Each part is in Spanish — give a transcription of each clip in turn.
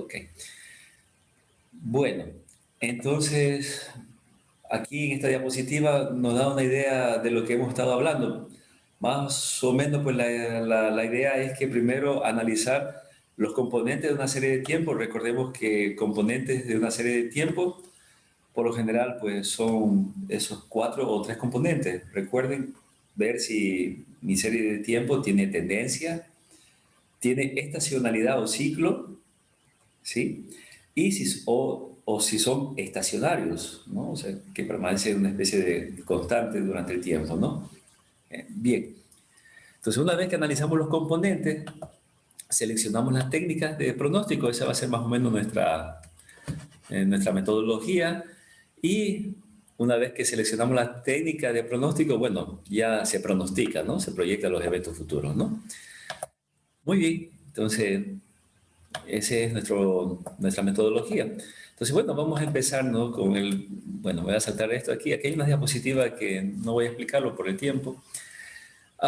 Ok. Bueno, entonces aquí en esta diapositiva nos da una idea de lo que hemos estado hablando. Más o menos, pues la idea es que primero analizar los componentes de una serie de tiempos. Recordemos que componentes de una serie de tiempos, por lo general, pues son esos cuatro o tres componentes. Recuerden ver si mi serie de tiempos tiene tendencia, tiene estacionalidad o ciclo, ¿sí? Y o si son estacionarios, ¿no? O sea, que permanece una especie de constante durante el tiempo, ¿no? Bien. Entonces, una vez que analizamos los componentes, seleccionamos las técnicas de pronóstico. Esa va a ser más o menos nuestra metodología. Y una vez que seleccionamos la técnica de pronóstico, bueno, ya se pronostica, ¿no? Se proyectan los eventos futuros, ¿no? Muy bien. Entonces, esa es nuestra metodología. Entonces, bueno, vamos a empezar, ¿no? Bueno, voy a saltar esto aquí. Aquí hay una diapositiva que no voy a explicarlo por el tiempo.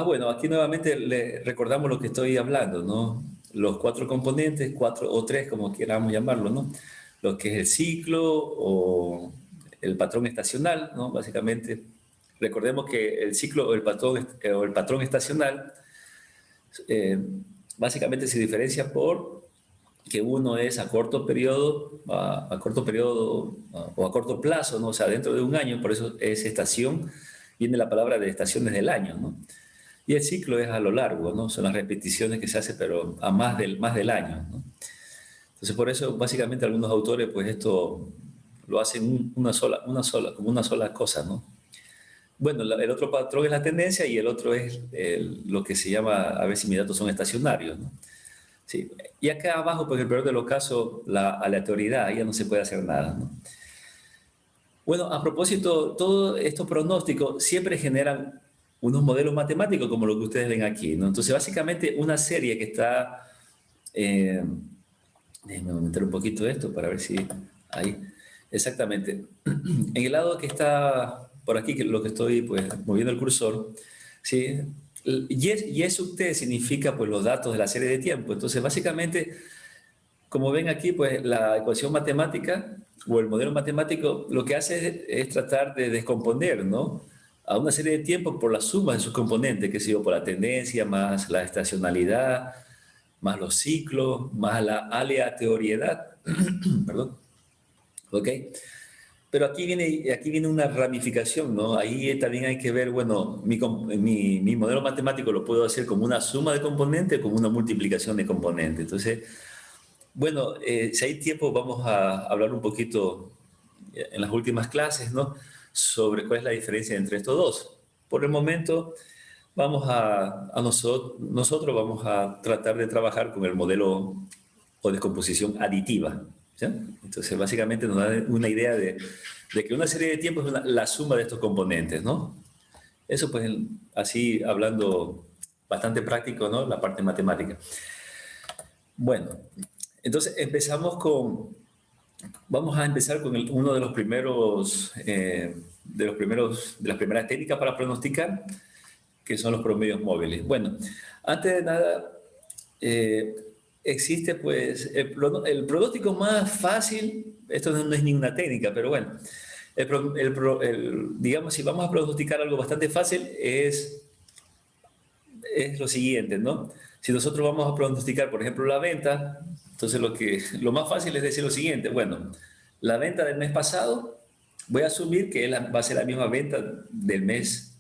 Bueno, aquí nuevamente le recordamos lo que estoy hablando, ¿no? Los cuatro componentes, cuatro o tres, como queramos llamarlo, ¿no? Lo que es el ciclo o el patrón estacional, ¿no? Básicamente, recordemos que el ciclo o el patrón estacional eh, básicamente se diferencia por que uno es a corto periodo, a corto periodo o a corto plazo, ¿no? O sea, dentro de un año, por eso es estación, viene la palabra de estaciones del año, ¿no? Y el ciclo es a lo largo, ¿no? Son las repeticiones que se hacen, pero a más del año, ¿no? Entonces, por eso, básicamente, algunos autores, pues esto lo hacen como una sola cosa, ¿no? Bueno, el otro patrón es la tendencia y el otro es lo que se llama, a ver si mis datos son estacionarios, ¿no? Sí. Y acá abajo, pues en el peor de los casos, la aleatoriedad, ya no se puede hacer nada, ¿no? Bueno, a propósito, todos estos pronósticos siempre generan unos modelos matemáticos como lo que ustedes ven aquí, ¿no? Entonces, básicamente, una serie que está... Eh, déjenme aumentar un poquito esto para ver si... Ahí. Exactamente. En el lado que está por aquí, que lo que estoy pues moviendo el cursor, ¿sí? Y sub t significa pues los datos de la serie de tiempo. Entonces, básicamente, como ven aquí, pues la ecuación matemática o el modelo matemático lo que hace es tratar de descomponer, ¿no? A una serie de tiempos por la suma de sus componentes, que sido por la tendencia, más la estacionalidad, más los ciclos, más la aleatoriedad, perdón, ¿ok? Pero aquí viene una ramificación, ¿no? Ahí también hay que ver, bueno, mi modelo matemático lo puedo hacer como una suma de componentes o como una multiplicación de componentes. Entonces, bueno, si hay tiempo, vamos a hablar un poquito en las últimas clases, ¿no? Sobre cuál es la diferencia entre estos dos. Por el momento, nosotros vamos a tratar de trabajar con el modelo o descomposición aditiva, ¿sí? Entonces, básicamente nos da una idea de que una serie de tiempos es la suma de estos componentes, ¿no? Eso, pues, así hablando bastante práctico, ¿no? La parte matemática. Bueno, entonces vamos a empezar con uno de las primeras técnicas para pronosticar, que son los promedios móviles. Bueno, antes de nada, eh, existe pues el pronóstico más fácil. Esto no es ninguna técnica, pero bueno, digamos, si vamos a pronosticar algo bastante fácil, es lo siguiente, ¿no? Si nosotros vamos a pronosticar, por ejemplo, la venta, entonces lo más fácil es decir lo siguiente: bueno, la venta del mes pasado, voy a asumir que va a ser la misma venta del mes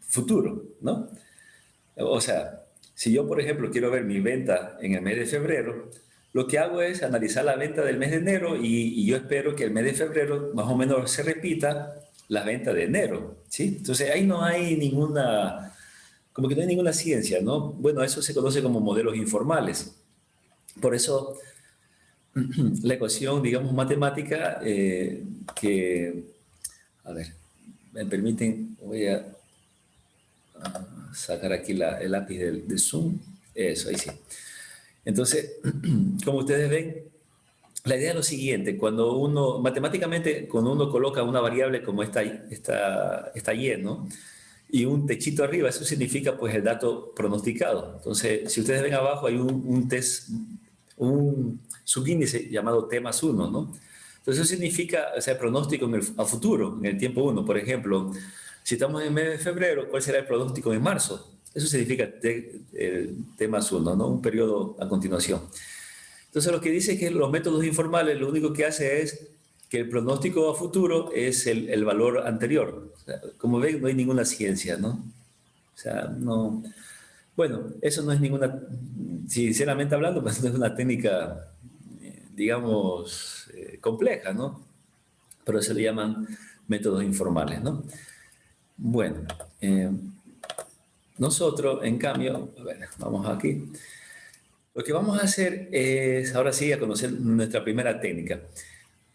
futuro, ¿no? O sea, si yo, por ejemplo, quiero ver mi venta en el mes de febrero, lo que hago es analizar la venta del mes de enero y yo espero que el mes de febrero más o menos se repita la venta de enero, ¿sí? Entonces ahí no hay como que no hay ninguna ciencia, ¿no? Bueno, eso se conoce como modelos informales. Por eso la ecuación, digamos, matemática a ver, me permiten, voy a sacar aquí el lápiz de Zoom. Eso, ahí sí. Entonces, como ustedes ven, la idea es lo siguiente: matemáticamente, cuando uno coloca una variable como esta y, ¿no? Y un techito arriba, eso significa pues el dato pronosticado. Entonces, si ustedes ven abajo, hay un test, un subíndice llamado T más 1, ¿no? Entonces eso significa, o sea, pronóstico a futuro, en el tiempo 1. Por ejemplo, si estamos en el mes de febrero, ¿cuál será el pronóstico en marzo? Eso significa T más 1, ¿no? Un periodo a continuación. Entonces lo que dice es que los métodos informales lo único que hace es que el pronóstico a futuro es el valor anterior. O sea, como ven, no hay ninguna ciencia, ¿no? O sea, no... Bueno, eso no es ninguna... Sinceramente hablando, pues no es una técnica, digamos, compleja, ¿no? Pero se le llaman métodos informales, ¿no? Bueno, nosotros, en cambio, a ver, vamos aquí. Lo que vamos a hacer es, ahora sí, a conocer nuestra primera técnica.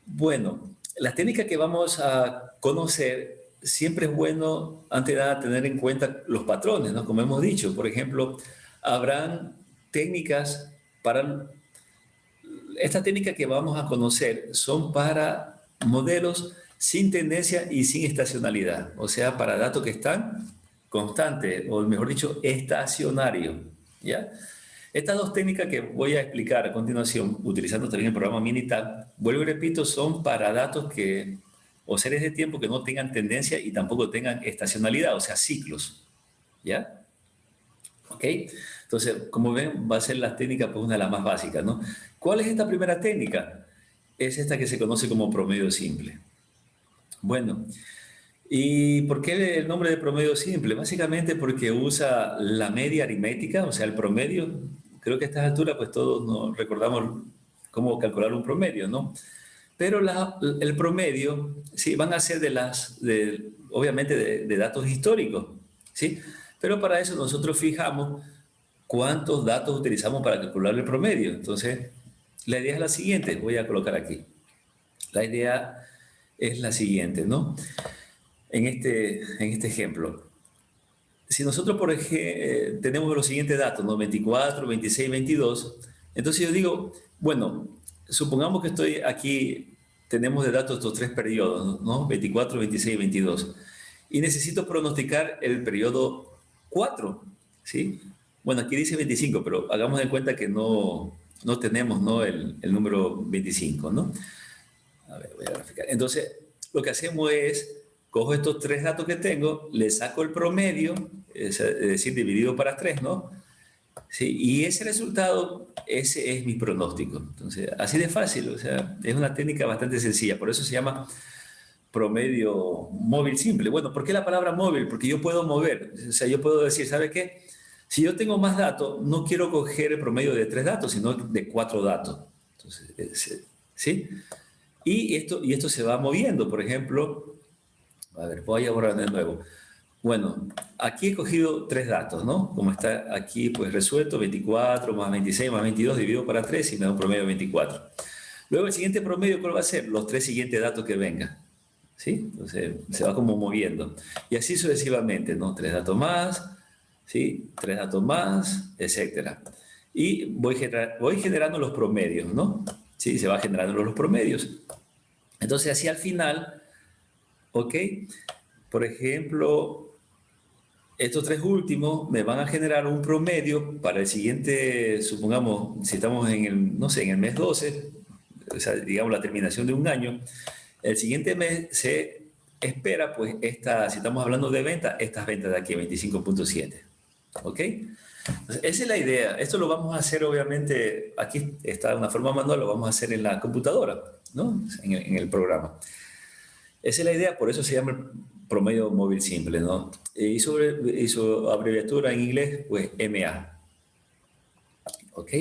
Bueno, la técnica que vamos a conocer siempre es bueno, antes de nada, tener en cuenta los patrones, ¿no? Como hemos dicho, por ejemplo, habrán técnicas para... Esta técnica que vamos a conocer son para modelos sin tendencia y sin estacionalidad, o sea, para datos que están constantes, o mejor dicho, estacionarios, ¿ya? Estas dos técnicas que voy a explicar a continuación, utilizando también el programa Minitab, vuelvo y repito, son para datos que, o series de tiempo que no tengan tendencia y tampoco tengan estacionalidad, o sea, ciclos, ¿ya? ¿Ok? Entonces, como ven, va a ser la técnica, pues una de las más básicas, ¿no? ¿Cuál es esta primera técnica? Es esta que se conoce como promedio simple. Bueno, ¿y por qué el nombre de promedio simple? Básicamente porque usa la media aritmética, o sea, el promedio. Creo que a estas alturas, pues todos nos recordamos cómo calcular un promedio, ¿no? Pero el promedio, sí, van a ser obviamente, de datos históricos, ¿sí? Pero para eso nosotros fijamos cuántos datos utilizamos para calcular el promedio. Entonces, la idea es la siguiente, voy a colocar aquí. La idea es la siguiente, ¿no? En este ejemplo, si nosotros, por ejemplo, tenemos los siguientes datos, ¿no? 24, 26, 22, entonces yo digo, bueno, supongamos que estoy aquí, tenemos de datos estos tres periodos, ¿no? 24, 26, 22, y necesito pronosticar el periodo 4, ¿sí? Bueno, aquí dice 25, pero hagamos de cuenta que no tenemos, ¿no? El número 25, ¿no? A ver, voy a graficar. Entonces, lo que hacemos es, cojo estos tres datos que tengo, le saco el promedio, es decir, dividido para tres, ¿no? Sí, y ese resultado, ese es mi pronóstico. Entonces, así de fácil, o sea, es una técnica bastante sencilla, por eso se llama promedio móvil simple. Bueno, ¿por qué la palabra móvil? Porque yo puedo mover, o sea, yo puedo decir, ¿sabe qué? Si yo tengo más datos, no quiero coger el promedio de tres datos, sino de cuatro datos. Entonces, ¿sí? Y esto se va moviendo, por ejemplo, a ver, voy a borrar de nuevo. Bueno, aquí he cogido tres datos, ¿no? Como está aquí, pues resuelto, 24 más 26 más 22 dividido para 3 y me da un promedio de 24. Luego el siguiente promedio, ¿cuál va a ser? Los tres siguientes datos que vengan, ¿sí? Entonces se va como moviendo. Y así sucesivamente, ¿no? Tres datos más, ¿sí? Tres datos más, etcétera. Y voy generando los promedios, ¿no? Sí, se va generando los promedios. Entonces, así al final, ¿ok? Por ejemplo, estos tres últimos me van a generar un promedio para el siguiente, supongamos, si estamos en el, no sé, en el mes 12, o sea, digamos la terminación de un año, el siguiente mes se espera, pues, si estamos hablando de ventas, estas ventas de aquí, 25.7, ¿ok? Entonces, esa es la idea. Esto lo vamos a hacer, obviamente, aquí está de una forma manual, lo vamos a hacer en la computadora, ¿no? En el programa. Esa es la idea, por eso se llama el promedio móvil simple, ¿no? Y su abreviatura en inglés, pues MA, ¿ok?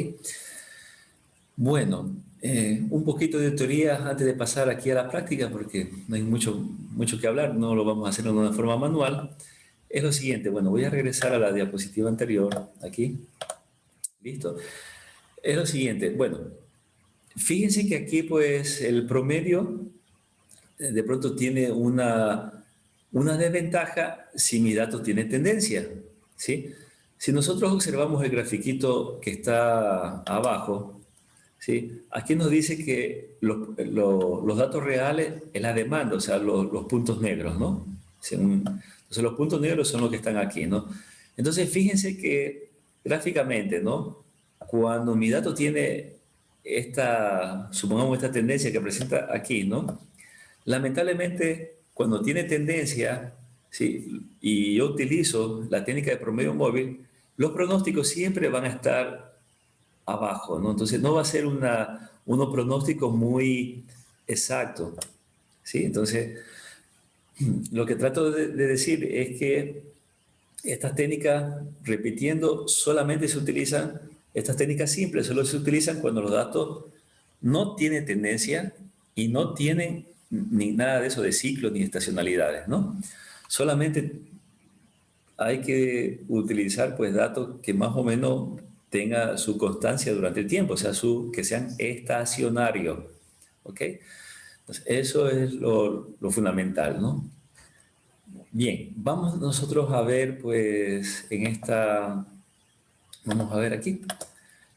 Bueno, un poquito de teoría antes de pasar aquí a la práctica, porque no hay mucho que hablar, no lo vamos a hacer de una forma manual. Es lo siguiente, bueno, voy a regresar a la diapositiva anterior, aquí, listo. Es lo siguiente, bueno, fíjense que aquí pues el promedio de pronto tiene una desventaja si mi dato tiene tendencia, ¿sí? Si nosotros observamos el grafiquito que está abajo, ¿sí? Aquí nos dice que los datos reales es la demanda, o sea, los puntos negros, ¿no? Entonces, los puntos negros son los que están aquí, ¿no? Entonces, fíjense que gráficamente, ¿no? Cuando mi dato tiene supongamos esta tendencia que presenta aquí, ¿no? Lamentablemente, cuando tiene tendencia, ¿sí? Y yo utilizo la técnica de promedio móvil, los pronósticos siempre van a estar abajo, ¿no? Entonces no va a ser unos pronósticos muy exactos, ¿sí? Entonces, lo que trato de decir es que estas técnicas, repitiendo, solamente se utilizan, estas técnicas simples solo se utilizan cuando los datos no tienen tendencia y no tienen ni nada de eso de ciclos ni estacionalidades, ¿no? Solamente hay que utilizar pues datos que más o menos tenga su constancia durante el tiempo, o sea, que sean estacionarios, ¿ok? Entonces, eso es lo fundamental, ¿no? Bien, vamos nosotros a ver pues vamos a ver aquí.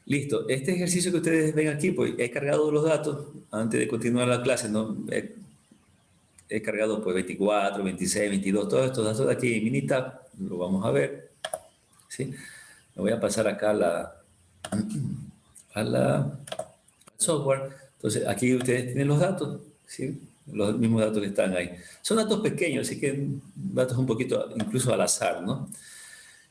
Listo, este ejercicio que ustedes ven aquí, pues he cargado los datos antes de continuar la clase, ¿no? He cargado pues 24, 26, 22, todos estos datos de aquí en Minitab, lo vamos a ver, ¿sí? Me voy a pasar acá al software. Entonces, aquí ustedes tienen los datos, ¿sí? Los mismos datos que están ahí. Son datos pequeños, así que datos un poquito incluso al azar, ¿no?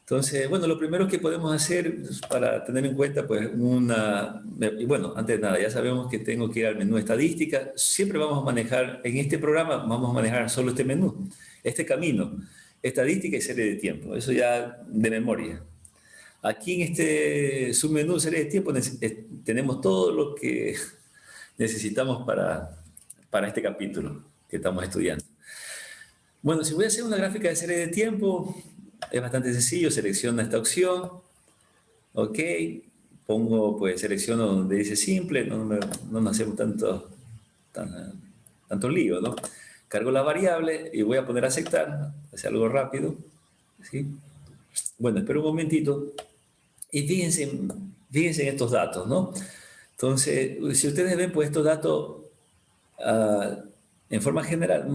Entonces, bueno, lo primero que podemos hacer para tener en cuenta, pues, y bueno, antes de nada, ya sabemos que tengo que ir al menú estadística. Siempre vamos a manejar, en este programa, vamos a manejar solo este menú, este camino, estadística y serie de tiempo. Eso ya de memoria. Aquí en este submenú, serie de tiempo, tenemos todo lo que necesitamos para este capítulo que estamos estudiando. Bueno, si voy a hacer una gráfica de serie de tiempo, es bastante sencillo, selecciono esta opción, ok, pues selecciono donde dice simple, no nos hacemos tanto lío, ¿no? Cargo la variable y voy a poner aceptar, hacer algo rápido, ¿sí? Bueno, espero un momentito y fíjense en estos datos, ¿no? Entonces, si ustedes ven, pues estos datos, ah, en forma general,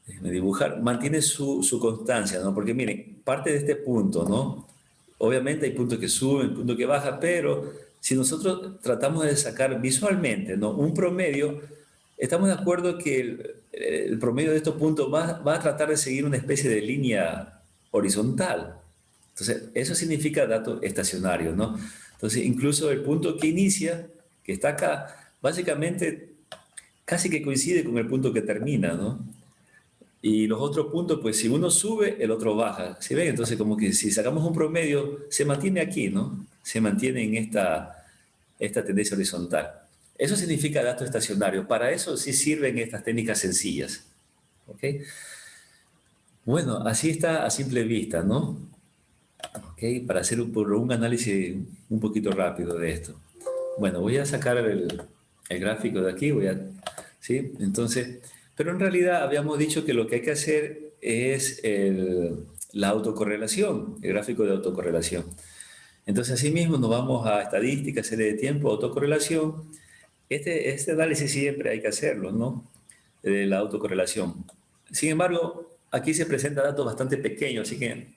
déjenme dibujar, mantiene su constancia, ¿no? Porque miren, parte de este punto, ¿no? Obviamente hay puntos que suben, puntos que bajan, pero si nosotros tratamos de sacar visualmente, ¿no? Un promedio, estamos de acuerdo que el promedio de estos puntos va a tratar de seguir una especie de línea horizontal. Entonces, eso significa dato estacionario, ¿no? Entonces, incluso el punto que inicia, que está acá, básicamente casi que coincide con el punto que termina, ¿no? Y los otros puntos, pues si uno sube, el otro baja. ¿Sí ven? Entonces, como que si sacamos un promedio, se mantiene aquí, ¿no? Se mantiene en esta tendencia horizontal. Eso significa dato estacionario. Para eso sí sirven estas técnicas sencillas. ¿Ok? Bueno, así está a simple vista, ¿no? ¿Ok? Para hacer un análisis un poquito rápido de esto. Bueno, voy a sacar el gráfico de aquí, ¿sí? Entonces, pero en realidad habíamos dicho que lo que hay que hacer es la autocorrelación, el gráfico de autocorrelación. Entonces, asimismo, nos vamos a estadística, serie de tiempo, autocorrelación. Este análisis siempre hay que hacerlo, ¿no? De la autocorrelación. Sin embargo, aquí se presentan datos bastante pequeños, así que,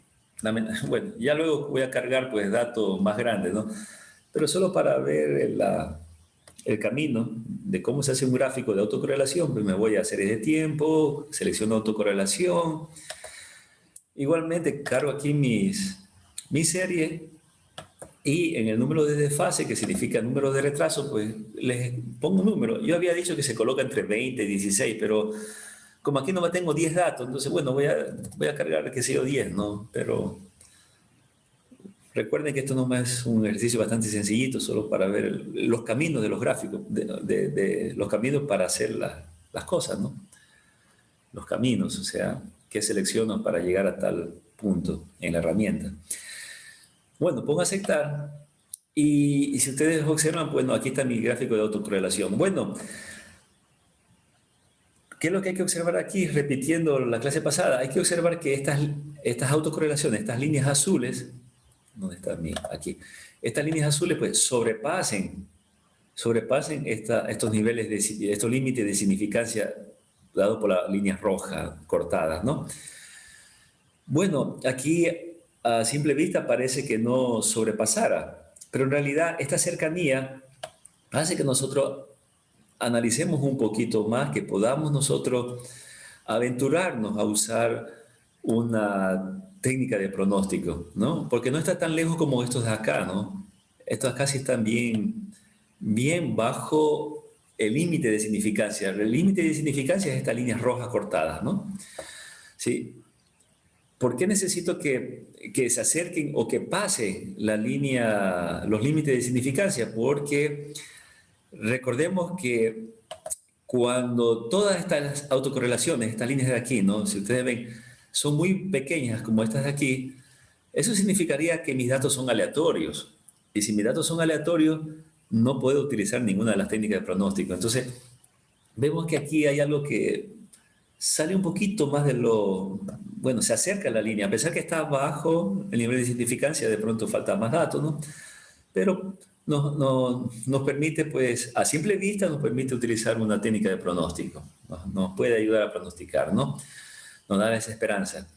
bueno, ya luego voy a cargar pues datos más grandes, ¿no? Pero solo para ver el camino de cómo se hace un gráfico de autocorrelación, pues me voy a series de tiempo, selecciono autocorrelación. Igualmente cargo aquí mi serie y en el número de desfase, que significa número de retraso, pues les pongo un número. Yo había dicho que se coloca entre 20 y 16, pero como aquí no tengo 10 datos, entonces bueno, voy a cargar, qué sé yo, 10, ¿no? Pero recuerden que esto no es un ejercicio bastante sencillito, solo para ver los caminos de los gráficos, de los caminos para hacer las cosas, ¿no? Los caminos, o sea, qué selecciono para llegar a tal punto en la herramienta. Bueno, pongo a aceptar y si ustedes observan, bueno, aquí está mi gráfico de autocorrelación. Bueno, ¿qué es lo que hay que observar aquí? Repitiendo la clase pasada, hay que observar que estas autocorrelaciones, estas líneas azules, ¿dónde está aquí? Estas líneas azules pues sobrepasen estos niveles, estos límites de significancia dados por las líneas rojas cortadas, ¿no? Bueno, aquí a simple vista parece que no sobrepasara, Pero en realidad esta cercanía hace que nosotros analicemos un poquito más, que podamos nosotros aventurarnos a usar una técnica de pronóstico, ¿no? Porque no está tan lejos como estos de acá, ¿no? Estos acá sí están bien bajo el límite de significancia. El límite de significancia es estas líneas rojas cortadas, ¿no? Sí. ¿Por qué necesito que se acerquen o que pase la línea, los límites de significancia? Porque recordemos que cuando todas estas autocorrelaciones, estas líneas de aquí, ¿no? Si ustedes ven, son muy pequeñas como estas de aquí, eso significaría que mis datos son aleatorios. Y si mis datos son aleatorios, no puedo utilizar ninguna de las técnicas de pronóstico. Entonces, vemos que aquí hay algo que sale un poquito más de lo... Bueno, se acerca a la línea. A pesar que está bajo el nivel de significancia, de pronto falta más datos, ¿no? Pero nos permite, pues, a simple vista, nos permite utilizar una técnica de pronóstico. Nos puede ayudar a pronosticar, ¿no? Nos da esa esperanza.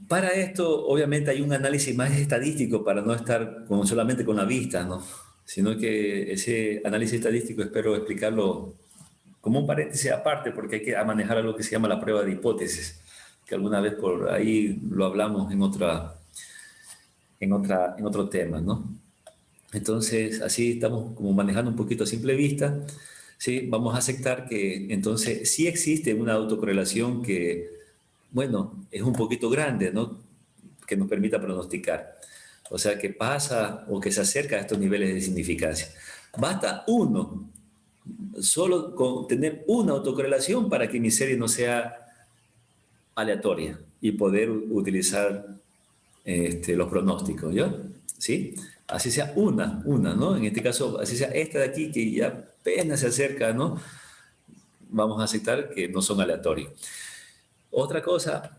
Para esto, obviamente, hay un análisis más estadístico para no estar solamente con la vista, ¿no? Sino que ese análisis estadístico espero explicarlo como un paréntesis aparte, porque hay que manejar algo que se llama la prueba de hipótesis, que alguna vez por ahí lo hablamos en otro tema, ¿no? Entonces, así estamos como manejando un poquito a simple vista, ¿sí? Vamos a aceptar que entonces sí existe una autocorrelación que, bueno, es un poquito grande, ¿no? Que nos permita pronosticar. O sea, que pasa o que se acerca a estos niveles de significancia. Basta uno, solo con tener una autocorrelación para que mi serie no sea aleatoria y poder utilizar los pronósticos, ¿ya? ¿Sí? Así sea una, ¿no? En este caso, así sea esta de aquí que ya apenas se acerca, ¿no? Vamos a aceptar que no son aleatorios. Otra cosa,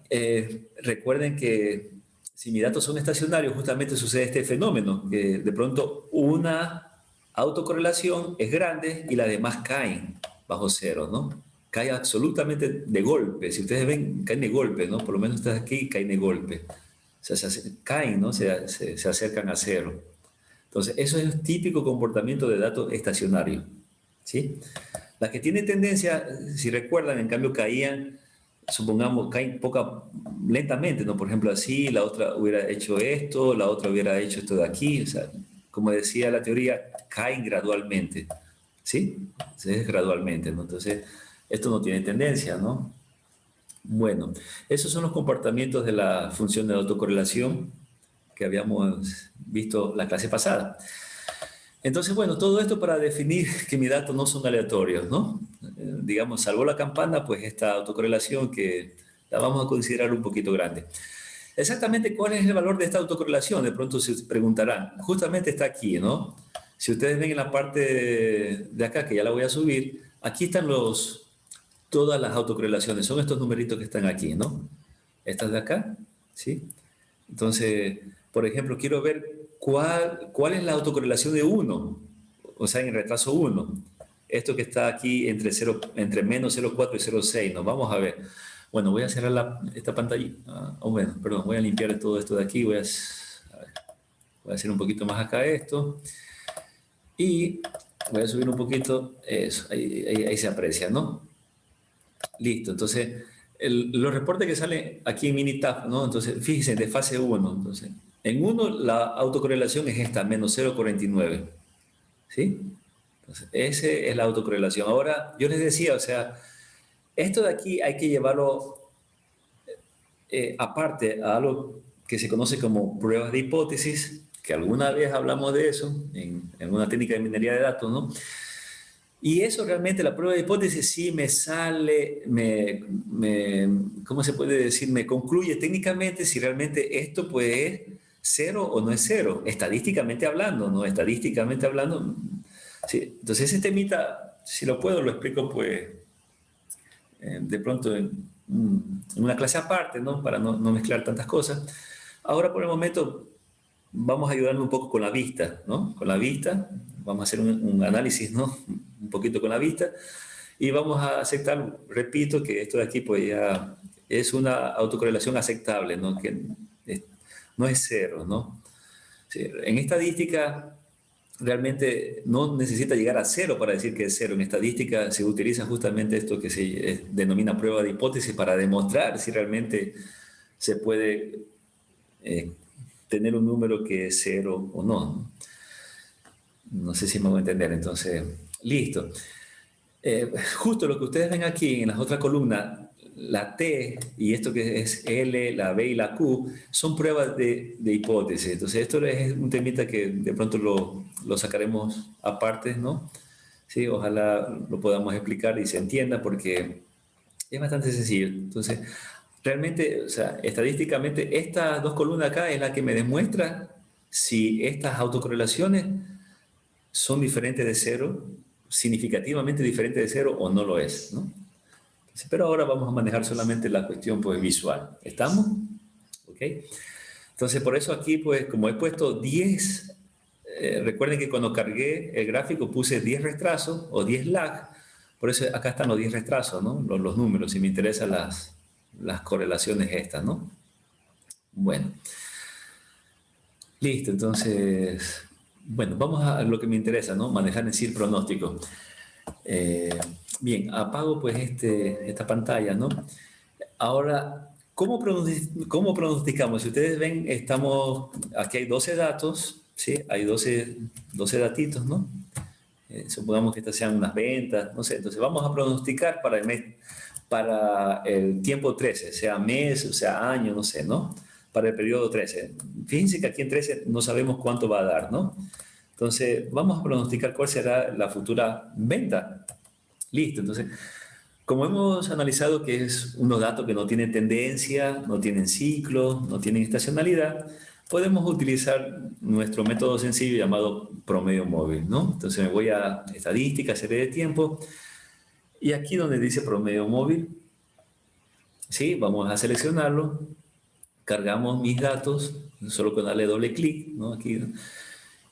recuerden que si mis datos son estacionarios, justamente sucede este fenómeno, que de pronto una autocorrelación es grande y las demás caen bajo cero, ¿no? Cae absolutamente de golpe. Si ustedes ven, caen de golpe, ¿no? Por lo menos estas aquí caen de golpe. O sea, caen, ¿no? Se acercan a cero. Entonces, eso es el típico comportamiento de datos estacionarios, ¿sí? Las que tienen tendencia, si recuerdan, en cambio caían, supongamos, caen lentamente, ¿no? Por ejemplo, así, la otra hubiera hecho esto, la otra hubiera hecho esto de aquí, o sea, como decía la teoría, caen gradualmente, ¿sí? Es gradualmente, ¿no? Entonces, esto no tiene tendencia, ¿no? Bueno, esos son los comportamientos de la función de autocorrelación que habíamos visto la clase pasada. Entonces, bueno, todo esto para definir que mis datos no son aleatorios, ¿no? Digamos, salvo la campana, pues esta autocorrelación que la vamos a considerar un poquito grande. Exactamente, ¿cuál es el valor de esta autocorrelación? De pronto se preguntarán. Justamente está aquí, ¿no? Si ustedes ven en la parte de acá, que ya la voy a subir, aquí están todas las autocorrelaciones. Son estos numeritos que están aquí, ¿no? Estas de acá, ¿sí? Entonces, por ejemplo, quiero ver cuál es la autocorrelación de uno, o sea, en retraso uno. Esto que está aquí entre menos 0,4 y 0,6, ¿no? Vamos a ver. Bueno, voy a cerrar esta pantalla. Bueno, perdón, voy a limpiar todo esto de aquí. Voy a hacer un poquito más acá esto. Y voy a subir un poquito. Eso, ahí se aprecia, ¿no? Listo, entonces los reportes que salen aquí en Minitab, ¿no? Entonces, fíjense, de fase uno. Entonces, en uno la autocorrelación es esta, menos 0,49. ¿Sí? Entonces, esa es la autocorrelación. Ahora, yo les decía, o sea, esto de aquí hay que llevarlo aparte a algo que se conoce como pruebas de hipótesis, que alguna vez hablamos de eso en una técnica de minería de datos, ¿no? Y eso realmente, la prueba de hipótesis sí me sale, ¿cómo se puede decir? Me concluye técnicamente si realmente esto pues es cero o no es cero, estadísticamente hablando, ¿no? Estadísticamente hablando, sí. Entonces ese temita, si lo puedo, lo explico pues de pronto en una clase aparte, ¿no? Para no mezclar tantas cosas. Ahora por el momento vamos a ayudarnos un poco con la vista, ¿no? Con la vista, vamos a hacer un análisis, ¿no? Un poquito con la vista y vamos a aceptar, repito, que esto de aquí pues ya es una autocorrelación aceptable, ¿no? Que no es cero, ¿no? Sí, en estadística realmente no necesita llegar a cero para decir que es cero. En estadística se utiliza justamente esto que se denomina prueba de hipótesis para demostrar si realmente se puede eh, tener un número que es cero o no. No sé si me voy a entender. Entonces, listo. Justo lo que ustedes ven aquí en las otras columnas, la T y esto que es L, la B y la Q, son pruebas de hipótesis. Entonces, esto es un temita que de pronto lo sacaremos aparte, ¿no? Sí, ojalá lo podamos explicar y se entienda porque es bastante sencillo. Entonces, realmente, o sea, estadísticamente, estas dos columnas acá es la que me demuestra si estas autocorrelaciones son diferentes de cero, significativamente diferentes de cero o no lo es, ¿no? Pero ahora vamos a manejar solamente la cuestión pues, visual. ¿Estamos? ¿Ok? Entonces, por eso aquí, pues, como he puesto 10, recuerden que cuando cargué el gráfico puse 10 retrasos o 10 lag, por eso acá están los 10 retrasos, ¿no? Los números, si me interesan las correlaciones estas, ¿no? Bueno, listo, entonces, bueno, vamos a lo que me interesa, ¿no? Manejar en sí el pronóstico. Eh, bien, apago pues esta pantalla, ¿no? Ahora, ¿cómo pronosticamos? Si ustedes ven, aquí hay 12 datos, ¿sí? Hay 12 datitos, ¿no? Supongamos que estas sean unas ventas, no sé. Entonces vamos a pronosticar para para el tiempo 13, sea mes, o sea año, no sé, ¿no? Para el periodo 13. Fíjense que aquí en 13 no sabemos cuánto va a dar, ¿no? Entonces, vamos a pronosticar cuál será la futura venta. Listo, entonces, como hemos analizado que es unos datos que no tienen tendencia, no tienen ciclo, no tienen estacionalidad, podemos utilizar nuestro método sencillo llamado promedio móvil, ¿no? Entonces me voy a estadística, serie de tiempo, y aquí donde dice promedio móvil, sí, vamos a seleccionarlo, cargamos mis datos, solo con darle doble clic, ¿no? Aquí, ¿no?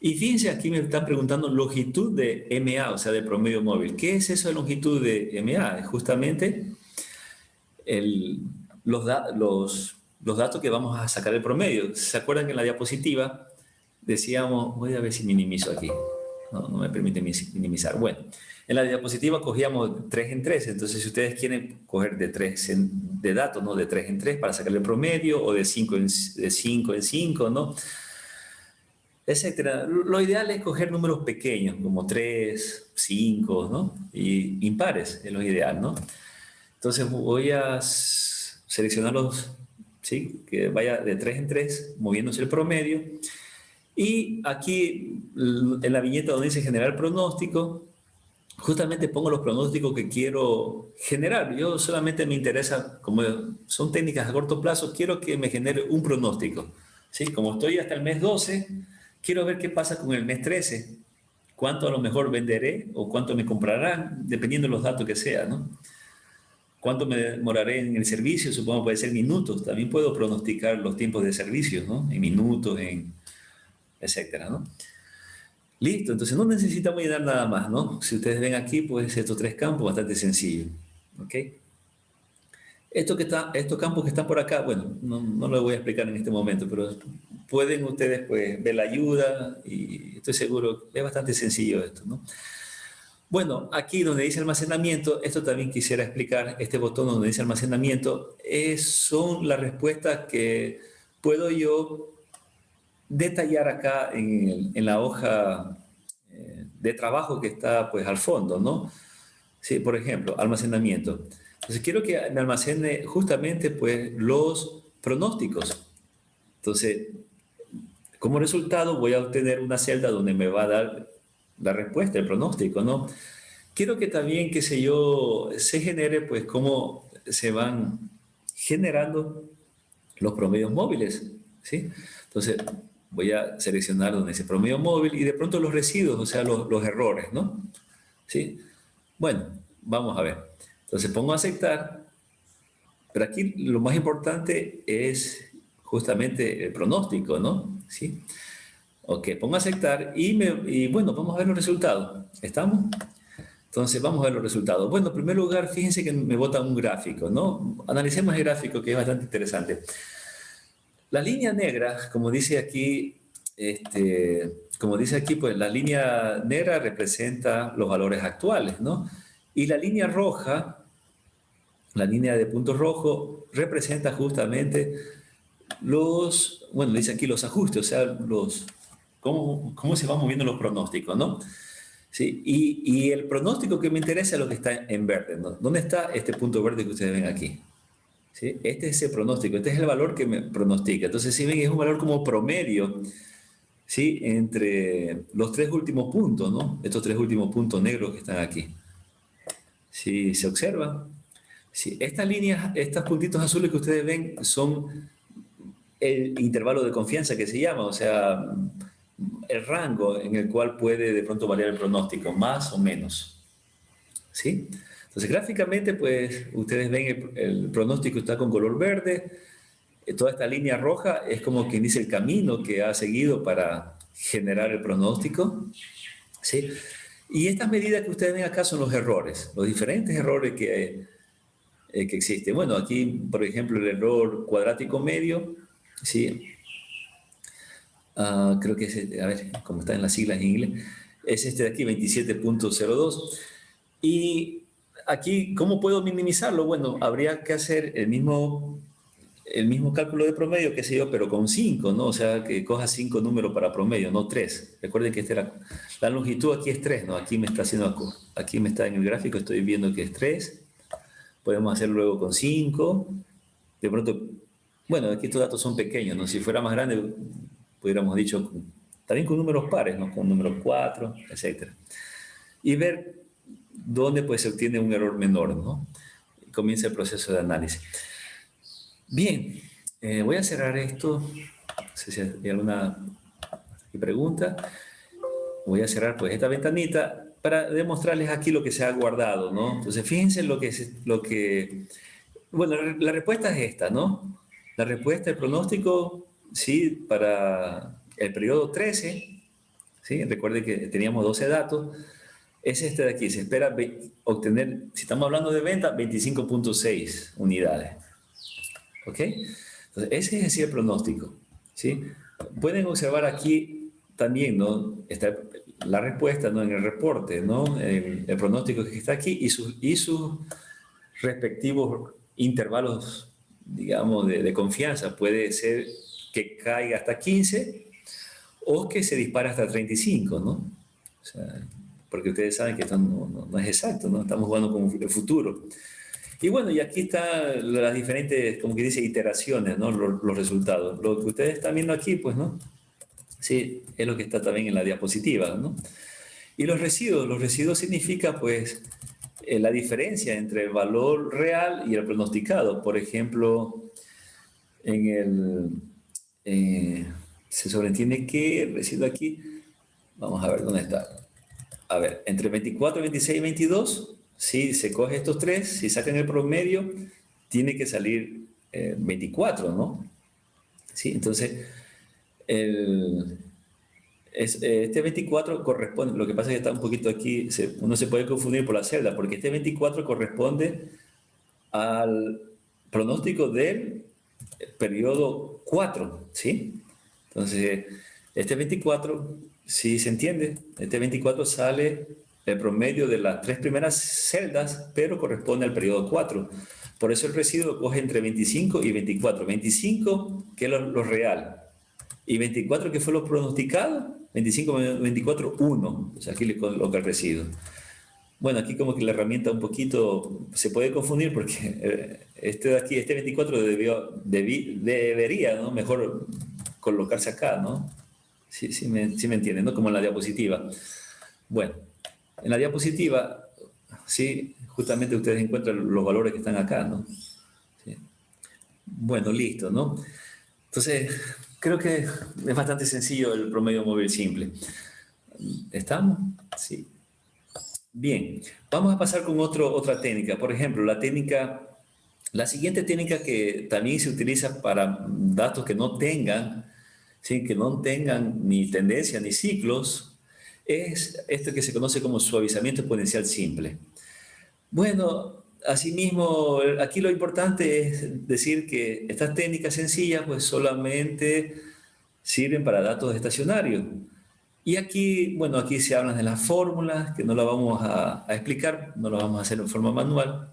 Y fíjense, aquí me están preguntando longitud de MA, o sea, de promedio móvil. ¿Qué es eso de longitud de MA? Es justamente el, los datos que vamos a sacar el promedio. ¿Se acuerdan que en la diapositiva decíamos, voy a ver si minimizo aquí, no me permite minimizar. Bueno, en la diapositiva cogíamos 3 en 3, entonces si ustedes quieren coger de datos, ¿no? De 3 en 3 para sacar el promedio, o de 5 en 5, ¿no? Etcétera. Lo ideal es coger números pequeños, como 3, 5, ¿no? Y impares es lo ideal, ¿no? Entonces voy a seleccionarlos, ¿sí? Que vaya de 3 en 3, moviéndose el promedio. Y aquí en la viñeta donde dice generar pronóstico, justamente pongo los pronósticos que quiero generar. Yo solamente me interesa, como son técnicas a corto plazo, quiero que me genere un pronóstico. ¿Sí? Como estoy hasta el mes 12, quiero ver qué pasa con el mes 13. Cuánto a lo mejor venderé o cuánto me comprarán, dependiendo de los datos que sea, ¿no? Cuánto me demoraré en el servicio, supongo puede ser minutos. También puedo pronosticar los tiempos de servicio, ¿no? En minutos, etcétera, ¿no? Listo, entonces no necesitamos llenar nada más, ¿no? Si ustedes ven aquí, pues estos tres campos, bastante sencillo, ¿ok? Estos campos que están por acá, bueno, no lo voy a explicar en este momento, pero pueden ustedes, pues, ver la ayuda y estoy seguro, es bastante sencillo esto, ¿no? Bueno, aquí donde dice almacenamiento, esto también quisiera explicar, este botón donde dice almacenamiento, son las respuestas que puedo yo detallar acá en la hoja de trabajo que está pues al fondo, ¿no? Sí, por ejemplo, almacenamiento. Entonces quiero que me almacene justamente pues los pronósticos. Entonces, como resultado voy a obtener una celda donde me va a dar la respuesta, el pronóstico, ¿no? Quiero que también, qué sé yo, se genere pues cómo se van generando los promedios móviles, ¿sí? Entonces, voy a seleccionar donde dice promedio móvil y de pronto los residuos, o sea, los errores, ¿no? ¿Sí? Bueno, vamos a ver. Entonces pongo aceptar, pero aquí lo más importante es justamente el pronóstico, ¿no? ¿Sí? Ok, pongo aceptar y bueno, vamos a ver los resultados. ¿Estamos? Entonces, vamos a ver los resultados. Bueno, en primer lugar, fíjense que me bota un gráfico, ¿no? Analicemos el gráfico que es bastante interesante. La línea negra, como dice aquí, como dice aquí, pues la línea negra representa los valores actuales, ¿no? Y la línea roja, la línea de puntos rojos, representa justamente bueno, dice aquí los ajustes, o sea, cómo se van moviendo los pronósticos, ¿no? Sí, y el pronóstico que me interesa es lo que está en verde, ¿no? ¿Dónde está este punto verde que ustedes ven aquí? ¿Sí? Este es ese pronóstico, este es el valor que me pronostica. Entonces, si ven, es un valor como promedio, ¿sí? Entre los tres últimos puntos, ¿no? Estos tres últimos puntos negros que están aquí. Si se observa, sí, estas líneas, estos puntitos azules que ustedes ven son el intervalo de confianza que se llama, o sea, el rango en el cual puede de pronto variar el pronóstico, más o menos, ¿sí? Entonces, gráficamente, pues, ustedes ven el pronóstico está con color verde, toda esta línea roja es como quien dice el camino que ha seguido para generar el pronóstico, ¿sí? Y estas medidas que ustedes ven acá son los errores, los diferentes errores que existen. Bueno, aquí, por ejemplo, el error cuadrático medio, ¿sí? Creo que es, a ver, como está en las siglas en inglés, es este de aquí, 27.02. Y aquí, ¿cómo puedo minimizarlo? Bueno, habría que hacer el mismo cálculo de promedio, qué sé yo, pero con 5, ¿no? O sea, que coja 5 números para promedio, no 3. Recuerden que la longitud aquí es 3, ¿no? Aquí me está en el gráfico, estoy viendo que es 3. Podemos hacerlo luego con 5. De pronto, bueno, aquí estos datos son pequeños, ¿no? Si fuera más grande, pudiéramos dicho, también con números pares, ¿no? Con números 4, etcétera. Y ver dónde pues se obtiene un error menor, ¿no? Comienza el proceso de análisis. Bien, voy a cerrar esto. No sé si hay alguna pregunta. Voy a cerrar pues esta ventanita para demostrarles aquí lo que se ha guardado, ¿no? Entonces, fíjense bueno, la respuesta es esta, ¿no? La respuesta, el pronóstico, sí, para el periodo 13, ¿sí? Recuerden que teníamos 12 datos. Es este de aquí, se espera obtener, si estamos hablando de venta, 25.6 unidades. ¿Ok? Entonces, ese es así el pronóstico. ¿Sí? Pueden observar aquí también, ¿no? Está la respuesta, ¿no? En el reporte, ¿no? El pronóstico que está aquí y sus respectivos intervalos, digamos, de confianza. Puede ser que caiga hasta 15 o que se dispara hasta 35, ¿no? O sea, porque ustedes saben que esto no es exacto, ¿no? Estamos jugando con el futuro. Y bueno, y aquí están las diferentes, como que dice, iteraciones, ¿no? Los resultados. Lo que ustedes están viendo aquí, pues, ¿no? Sí, es lo que está también en la diapositiva, ¿no? Y los residuos significa, pues, la diferencia entre el valor real y el pronosticado. Por ejemplo, en se sobreentiende que el residuo aquí, vamos a ver dónde está. A ver, entre 24, 26 y 22, si se coge estos tres, si sacan el promedio, tiene que salir 24, ¿no? Sí, entonces, este 24 corresponde, lo que pasa es que está un poquito aquí, uno se puede confundir por la celda, porque este 24 corresponde al pronóstico del periodo 4, ¿sí? Entonces, este 24, si se entiende, este 24 sale el promedio de las tres primeras celdas, pero corresponde al periodo 4. Por eso el residuo coge entre 25 y 24. 25, que es lo real, y 24, que fue lo pronosticado. 25 menos 24, 1. O sea, aquí le coloca el residuo. Bueno, aquí como que la herramienta un poquito se puede confundir porque este de aquí, este 24 debería, ¿no? Mejor colocarse acá, ¿no? Sí me entienden, ¿no? Como en la diapositiva. Bueno, en la diapositiva, sí, justamente ustedes encuentran los valores que están acá, ¿no? Sí. Bueno, listo, ¿no? Entonces, creo que es bastante sencillo el promedio móvil simple. ¿Estamos? Sí. Bien, vamos a pasar con otra técnica. Por ejemplo, la siguiente técnica que también se utiliza para datos que no tengan, ¿sí? Que no tengan ni tendencia ni ciclos, es esto que se conoce como suavizamiento exponencial simple. Bueno, asimismo, aquí lo importante es decir que estas técnicas sencillas, pues solamente sirven para datos estacionarios. Y aquí, bueno, aquí se hablan de las fórmulas, que no la vamos a explicar, no lo vamos a hacer en forma manual.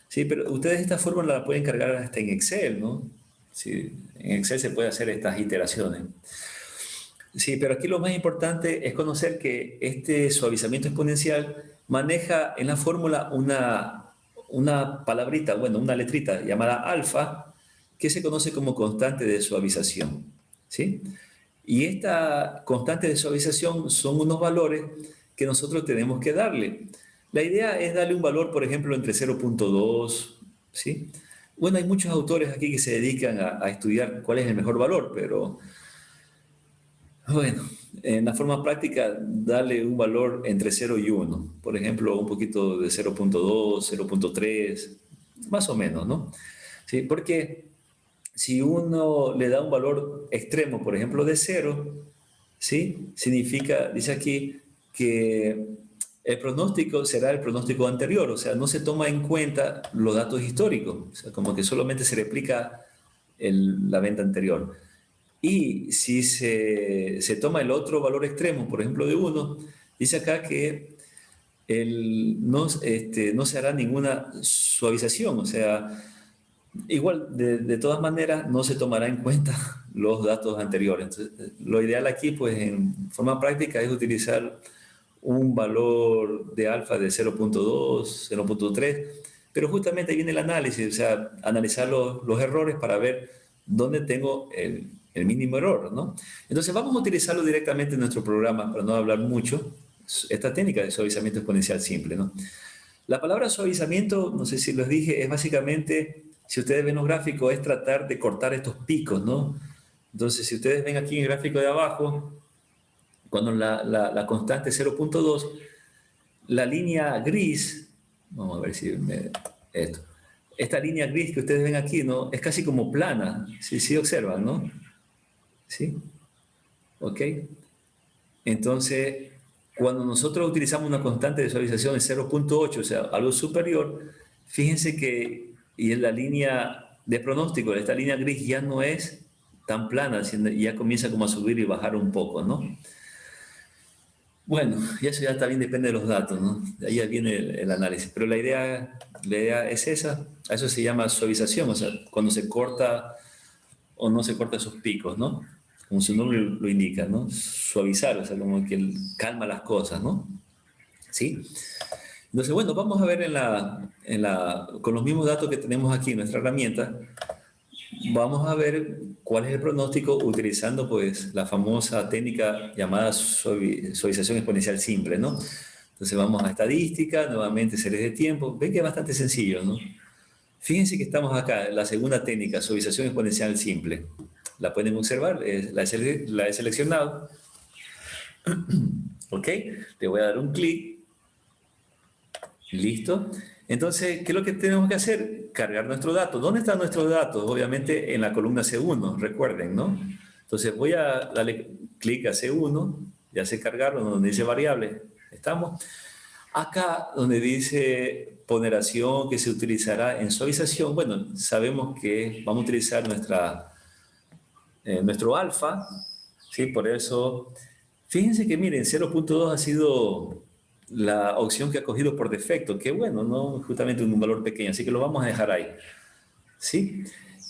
Sí, pero ustedes esta fórmula la pueden cargar hasta en Excel, ¿no? Sí, en Excel se puede hacer estas iteraciones. Sí, pero aquí lo más importante es conocer que este suavizamiento exponencial maneja en la fórmula una palabrita, bueno, una letrita llamada alfa, que se conoce como constante de suavización. ¿Sí? Y esta constante de suavización son unos valores que nosotros tenemos que darle. La idea es darle un valor, por ejemplo, entre 0,2, ¿sí? Bueno, hay muchos autores aquí que se dedican a estudiar cuál es el mejor valor, pero bueno, en la forma práctica, darle un valor entre 0 y 1. Por ejemplo, un poquito de 0,2, 0,3, más o menos, ¿no? Sí, porque si uno le da un valor extremo, por ejemplo, de 0, ¿sí? Significa, dice aquí, que el pronóstico será el pronóstico anterior, o sea, no se toma en cuenta los datos históricos, o sea, como que solamente se replica la venta anterior. Y si se toma el otro valor extremo, por ejemplo, de 1, dice acá que no se hará ninguna suavización, o sea, igual, de todas maneras, no se tomará en cuenta los datos anteriores. Entonces, lo ideal aquí, pues, en forma práctica, es utilizar un valor de alfa de 0,2, 0,3, pero justamente ahí viene el análisis, o sea, analizar los errores para ver dónde tengo el mínimo error, ¿no? Entonces, vamos a utilizarlo directamente en nuestro programa para no hablar mucho, esta técnica de suavizamiento exponencial simple, ¿no? La palabra suavizamiento, no sé si les dije, es básicamente, si ustedes ven los gráficos, es tratar de cortar estos picos, ¿no? Entonces, si ustedes ven aquí en el gráfico de abajo, cuando la constante es 0,2, la línea gris, vamos a ver si esto, esta línea gris que ustedes ven aquí, ¿no? Es casi como plana, si observan, ¿no? ¿Sí? ¿Ok? Entonces, cuando nosotros utilizamos una constante de suavización de 0,8, o sea, algo superior, fíjense que y en la línea de pronóstico, esta línea gris ya no es tan plana, sino ya comienza como a subir y bajar un poco, ¿no? Bueno, y eso ya también depende de los datos, ¿no? De ahí ya viene el análisis. Pero la idea es esa. A eso se llama suavización, o sea, cuando se corta o no se corta esos picos, ¿no? Como su nombre lo indica, ¿no? Suavizar, o sea, como que calma las cosas, ¿no? ¿Sí? Entonces, bueno, vamos a ver con los mismos datos que tenemos aquí en nuestra herramienta, vamos a ver cuál es el pronóstico utilizando pues la famosa técnica llamada suavización exponencial simple, ¿no? Entonces vamos a estadística, nuevamente series de tiempo, ven que es bastante sencillo, ¿no? Fíjense que estamos acá, en la segunda técnica, suavización exponencial simple. La pueden observar, la he seleccionado, ¿ok? Le voy a dar un clic. ¿Listo? Entonces, ¿qué es lo que tenemos que hacer? Cargar nuestros datos. ¿Dónde están nuestros datos? Obviamente en la columna C1, recuerden, ¿no? Entonces voy a darle clic a C1, ya se cargaron, donde dice variable. ¿Estamos? Acá donde dice ponderación que se utilizará en suavización, bueno, sabemos que vamos a utilizar nuestro alfa, ¿sí? Por eso, fíjense que miren, 0,2 ha sido la opción que ha cogido por defecto. Qué bueno, ¿no? Justamente un valor pequeño, así que lo vamos a dejar ahí, ¿sí?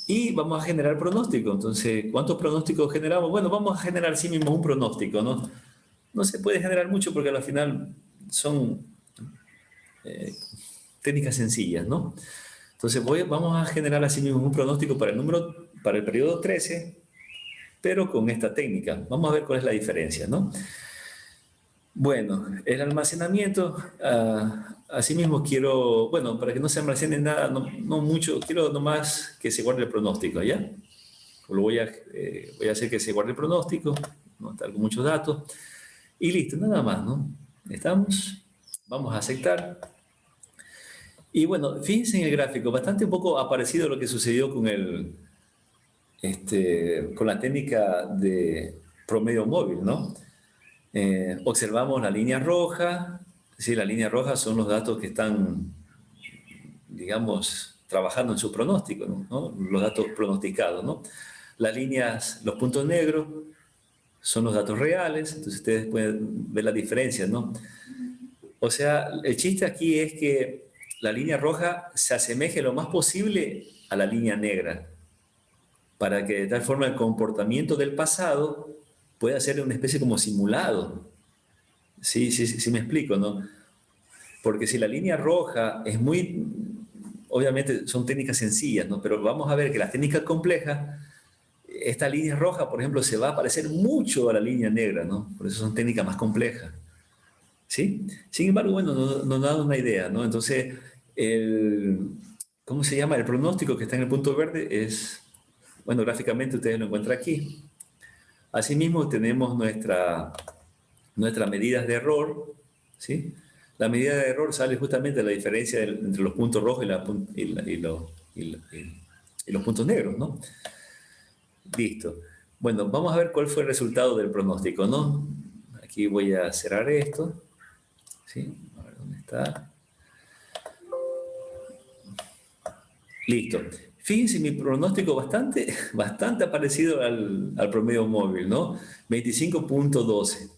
Y vamos a generar pronóstico. Entonces, ¿cuántos pronósticos generamos? Bueno, vamos a generar sí mismo un pronóstico, ¿no? No se puede generar mucho porque al final son técnicas sencillas, ¿no? Entonces, vamos a generar así mismo un pronóstico para el periodo 13, pero con esta técnica. Vamos a ver cuál es la diferencia, ¿no? Bueno, el almacenamiento, asimismo quiero, bueno, para que no se almacene nada, no mucho, quiero nomás que se guarde el pronóstico, ¿ya? Voy a hacer que se guarde el pronóstico, no estar con muchos datos, y listo, nada más, ¿no? ¿Estamos? Vamos a aceptar. Y bueno, fíjense en el gráfico, bastante un poco parecido a lo que sucedió con la técnica de promedio móvil, ¿no? Observamos la línea roja, sí, la línea roja son los datos que están, digamos, trabajando en su pronóstico, ¿no? Los datos pronosticados, ¿no? Las líneas, los puntos negros son los datos reales, entonces ustedes pueden ver la diferencia, ¿no? O sea, el chiste aquí es que la línea roja se asemeje lo más posible a la línea negra, para que de tal forma el comportamiento del pasado pueda ser una especie como simulado. Sí, sí, sí, sí me explico, ¿no? Porque si la línea roja es muy, obviamente son técnicas sencillas, ¿no? Pero vamos a ver que las técnicas complejas, esta línea roja, por ejemplo, se va a parecer mucho a la línea negra, ¿no? Por eso son técnicas más complejas, ¿sí? Sin embargo, bueno, nos da una idea, ¿no? Entonces, ¿cómo se llama? El pronóstico que está en el punto verde es, bueno, gráficamente ustedes lo encuentran aquí. Asimismo, tenemos nuestras medidas de error, ¿sí? La medida de error sale justamente de la diferencia entre los puntos rojos y los puntos negros, ¿no? Listo. Bueno, vamos a ver cuál fue el resultado del pronóstico, ¿no? Aquí voy a cerrar esto, ¿sí? A ver dónde está. Listo. Fíjense, mi pronóstico bastante parecido al promedio móvil, ¿no? 25.12.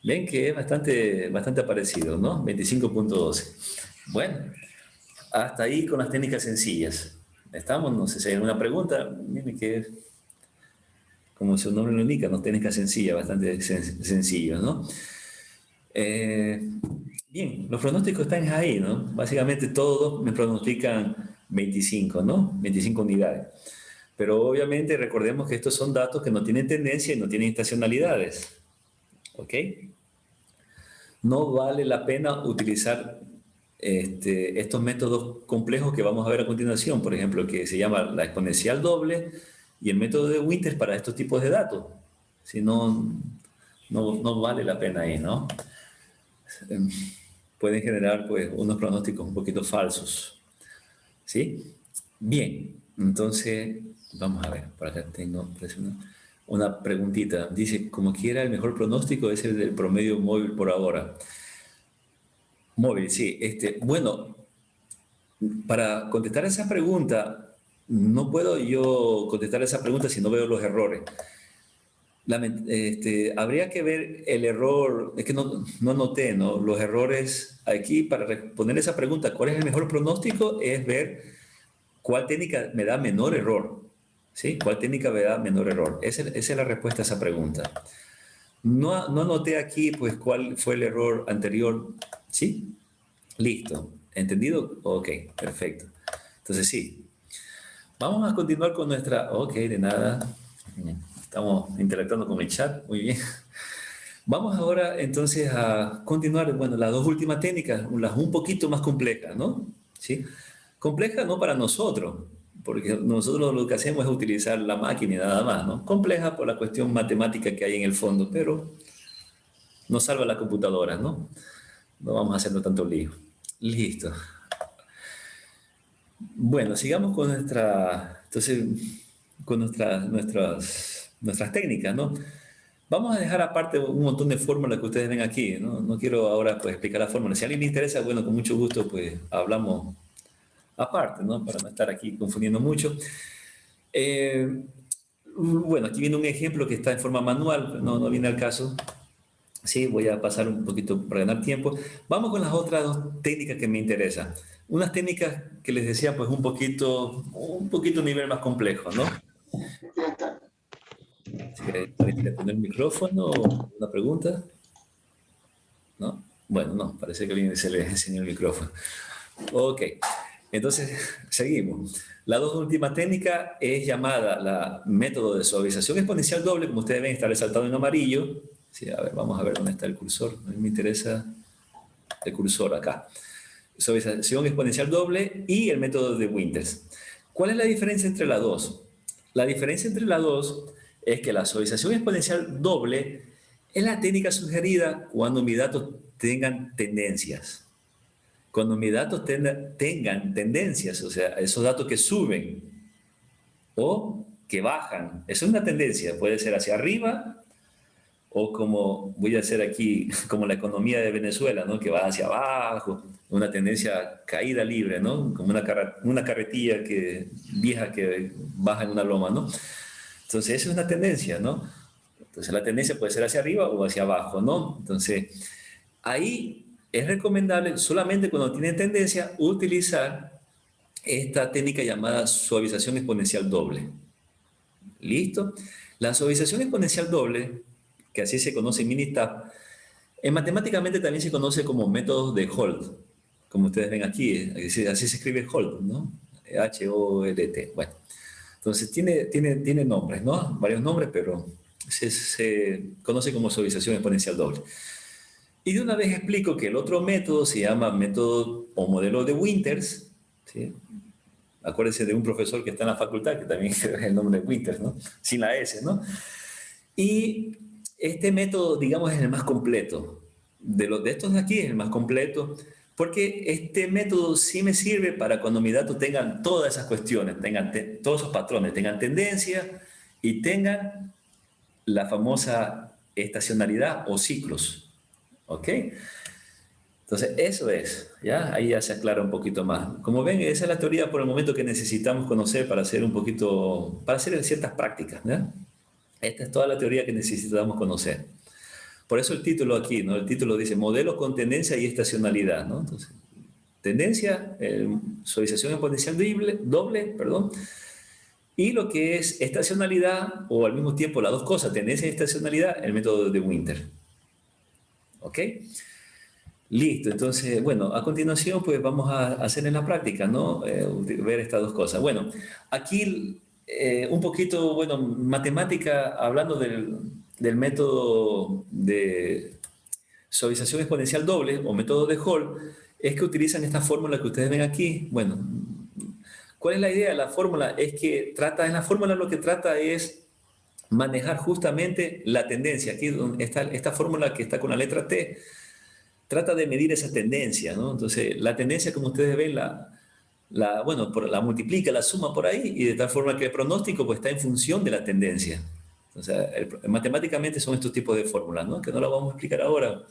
Ven que es bastante parecido, ¿no? 25.12. Bueno, hasta ahí con las técnicas sencillas. ¿Estamos? No sé si hay alguna pregunta. Miren que es, como su nombre lo indica, ¿no? Técnica sencilla, bastante sencillo, ¿no? Eh, bien, los pronósticos están ahí, ¿no? Básicamente todos me pronostican 25, ¿no? 25 unidades. Pero obviamente recordemos que estos son datos que no tienen tendencia y no tienen estacionalidades, ¿ok? No vale la pena utilizar estos métodos complejos que vamos a ver a continuación, por ejemplo, que se llama la exponencial doble y el método de Winters para estos tipos de datos. Si no, no vale la pena ahí, ¿no? Em, Pueden generar pues unos pronósticos un poquito falsos, ¿sí? Bien, entonces vamos a ver, por acá tengo una preguntita. Dice, como quiera, el mejor pronóstico es el del promedio móvil por ahora. Móvil, sí. Bueno, para contestar esa pregunta, no puedo yo contestar esa pregunta si no veo los errores. Habría que ver el error, es que no anoté, ¿no? Los errores aquí para responder esa pregunta, ¿cuál es el mejor pronóstico? Es ver cuál técnica me da menor error, ¿sí? ¿Cuál técnica me da menor error? Esa es la respuesta a esa pregunta. No anoté aquí, pues, cuál fue el error anterior, ¿sí? Listo. ¿Entendido? Ok, perfecto. Entonces sí. Vamos a continuar con nuestra... Ok, de nada. Estamos interactuando con el chat. Muy bien. Vamos ahora entonces a continuar, bueno, las dos últimas técnicas, las un poquito más complejas, ¿no? ¿Sí? Complejas no para nosotros, porque nosotros lo que hacemos es utilizar la máquina y nada más, ¿no? Compleja por la cuestión matemática que hay en el fondo, pero nos salva la computadora, ¿no? No vamos a hacerlo tanto lío. Listo. Bueno, sigamos con entonces, con nuestras técnicas, ¿no? Vamos a dejar aparte un montón de fórmulas que ustedes ven aquí, ¿no? No quiero ahora pues explicar las fórmulas. Si a alguien le interesa, bueno, con mucho gusto pues hablamos aparte, ¿no? Para no estar aquí confundiendo mucho. Eh, bueno, aquí viene un ejemplo que está en forma manual, no viene al caso. Sí, voy a pasar un poquito para ganar tiempo. Vamos con las otras dos técnicas que me interesan. Unas técnicas que les decía, pues un poquito nivel más complejo, ¿no? Si alguien quiere poner el micrófono o una pregunta, ¿no? Bueno, no, parece que a alguien se le enseñó el micrófono. Ok, entonces seguimos. La dos última técnica es llamada la método de suavización exponencial doble, como ustedes ven, está resaltado en amarillo. Sí, a ver, vamos a ver dónde está el cursor. A mí me interesa el cursor acá. Suavización exponencial doble y el método de Winters. ¿Cuál es la diferencia entre las dos? La diferencia entre las dos es que la suavización exponencial doble es la técnica sugerida cuando mis datos tengan tendencias. Cuando mis datos tengan tendencias, o sea, esos datos que suben o que bajan, eso es una tendencia, puede ser hacia arriba o como voy a hacer aquí, como la economía de Venezuela, ¿no? Que va hacia abajo, una tendencia caída libre, ¿no? Como una carretilla vieja que baja en una loma, ¿no? Entonces Entonces, esa es una tendencia, ¿no? Entonces, la tendencia puede ser hacia arriba o hacia abajo, ¿no? Entonces, ahí es recomendable solamente cuando tiene tendencia utilizar esta técnica llamada suavización exponencial doble. ¿Listo? La suavización exponencial doble, que así se conoce en Minitab, matemáticamente también se conoce como método de Holt, como ustedes ven aquí, así se escribe Holt, ¿no? H-O-L-T. Bueno, entonces tiene nombres, ¿no? Varios nombres, pero se conoce como suavización exponencial doble. Y de una vez explico que el otro método se llama método o modelo de Winters, ¿sí? Acuérdense de un profesor que está en la facultad, que también es el nombre de Winters, ¿no? Sin la S, ¿no? Y este método, digamos, es el más completo. De estos de aquí es el más completo, porque este método sí me sirve para cuando mis datos tengan todas esas cuestiones, tengan todos esos patrones, tengan tendencia y tengan la famosa estacionalidad o ciclos. ¿Ok? Entonces, eso es, ¿ya? Ahí ya se aclara un poquito más. Como ven, esa es la teoría por el momento que necesitamos conocer para hacer un poquito, para hacer ciertas prácticas, ¿ya? Esta es toda la teoría que necesitamos conocer. Por eso el título aquí, ¿no? El título dice modelo con tendencia y estacionalidad, ¿no? Entonces, tendencia, suavización exponencial doble, perdón, y lo que es estacionalidad, o al mismo tiempo las dos cosas, tendencia y estacionalidad, el método de Winter. ¿Ok? Listo, entonces, bueno, a continuación pues vamos a hacer en la práctica, ¿no? Ver estas dos cosas. Bueno, aquí un poquito, bueno, matemática, hablando del método de suavización exponencial doble o método de Hall, es que utilizan esta fórmula que ustedes ven aquí. Bueno, ¿cuál es la idea? La fórmula es que en la fórmula lo que trata es manejar justamente la tendencia. Aquí donde está esta fórmula que está con la letra T trata de medir esa tendencia, ¿no? Entonces, la tendencia, como ustedes ven, bueno, la multiplica, la suma por ahí, y de tal forma que el pronóstico pues, está en función de la tendencia. O sea, matemáticamente son estos tipos de fórmulas, ¿no? Que no las vamos a explicar ahora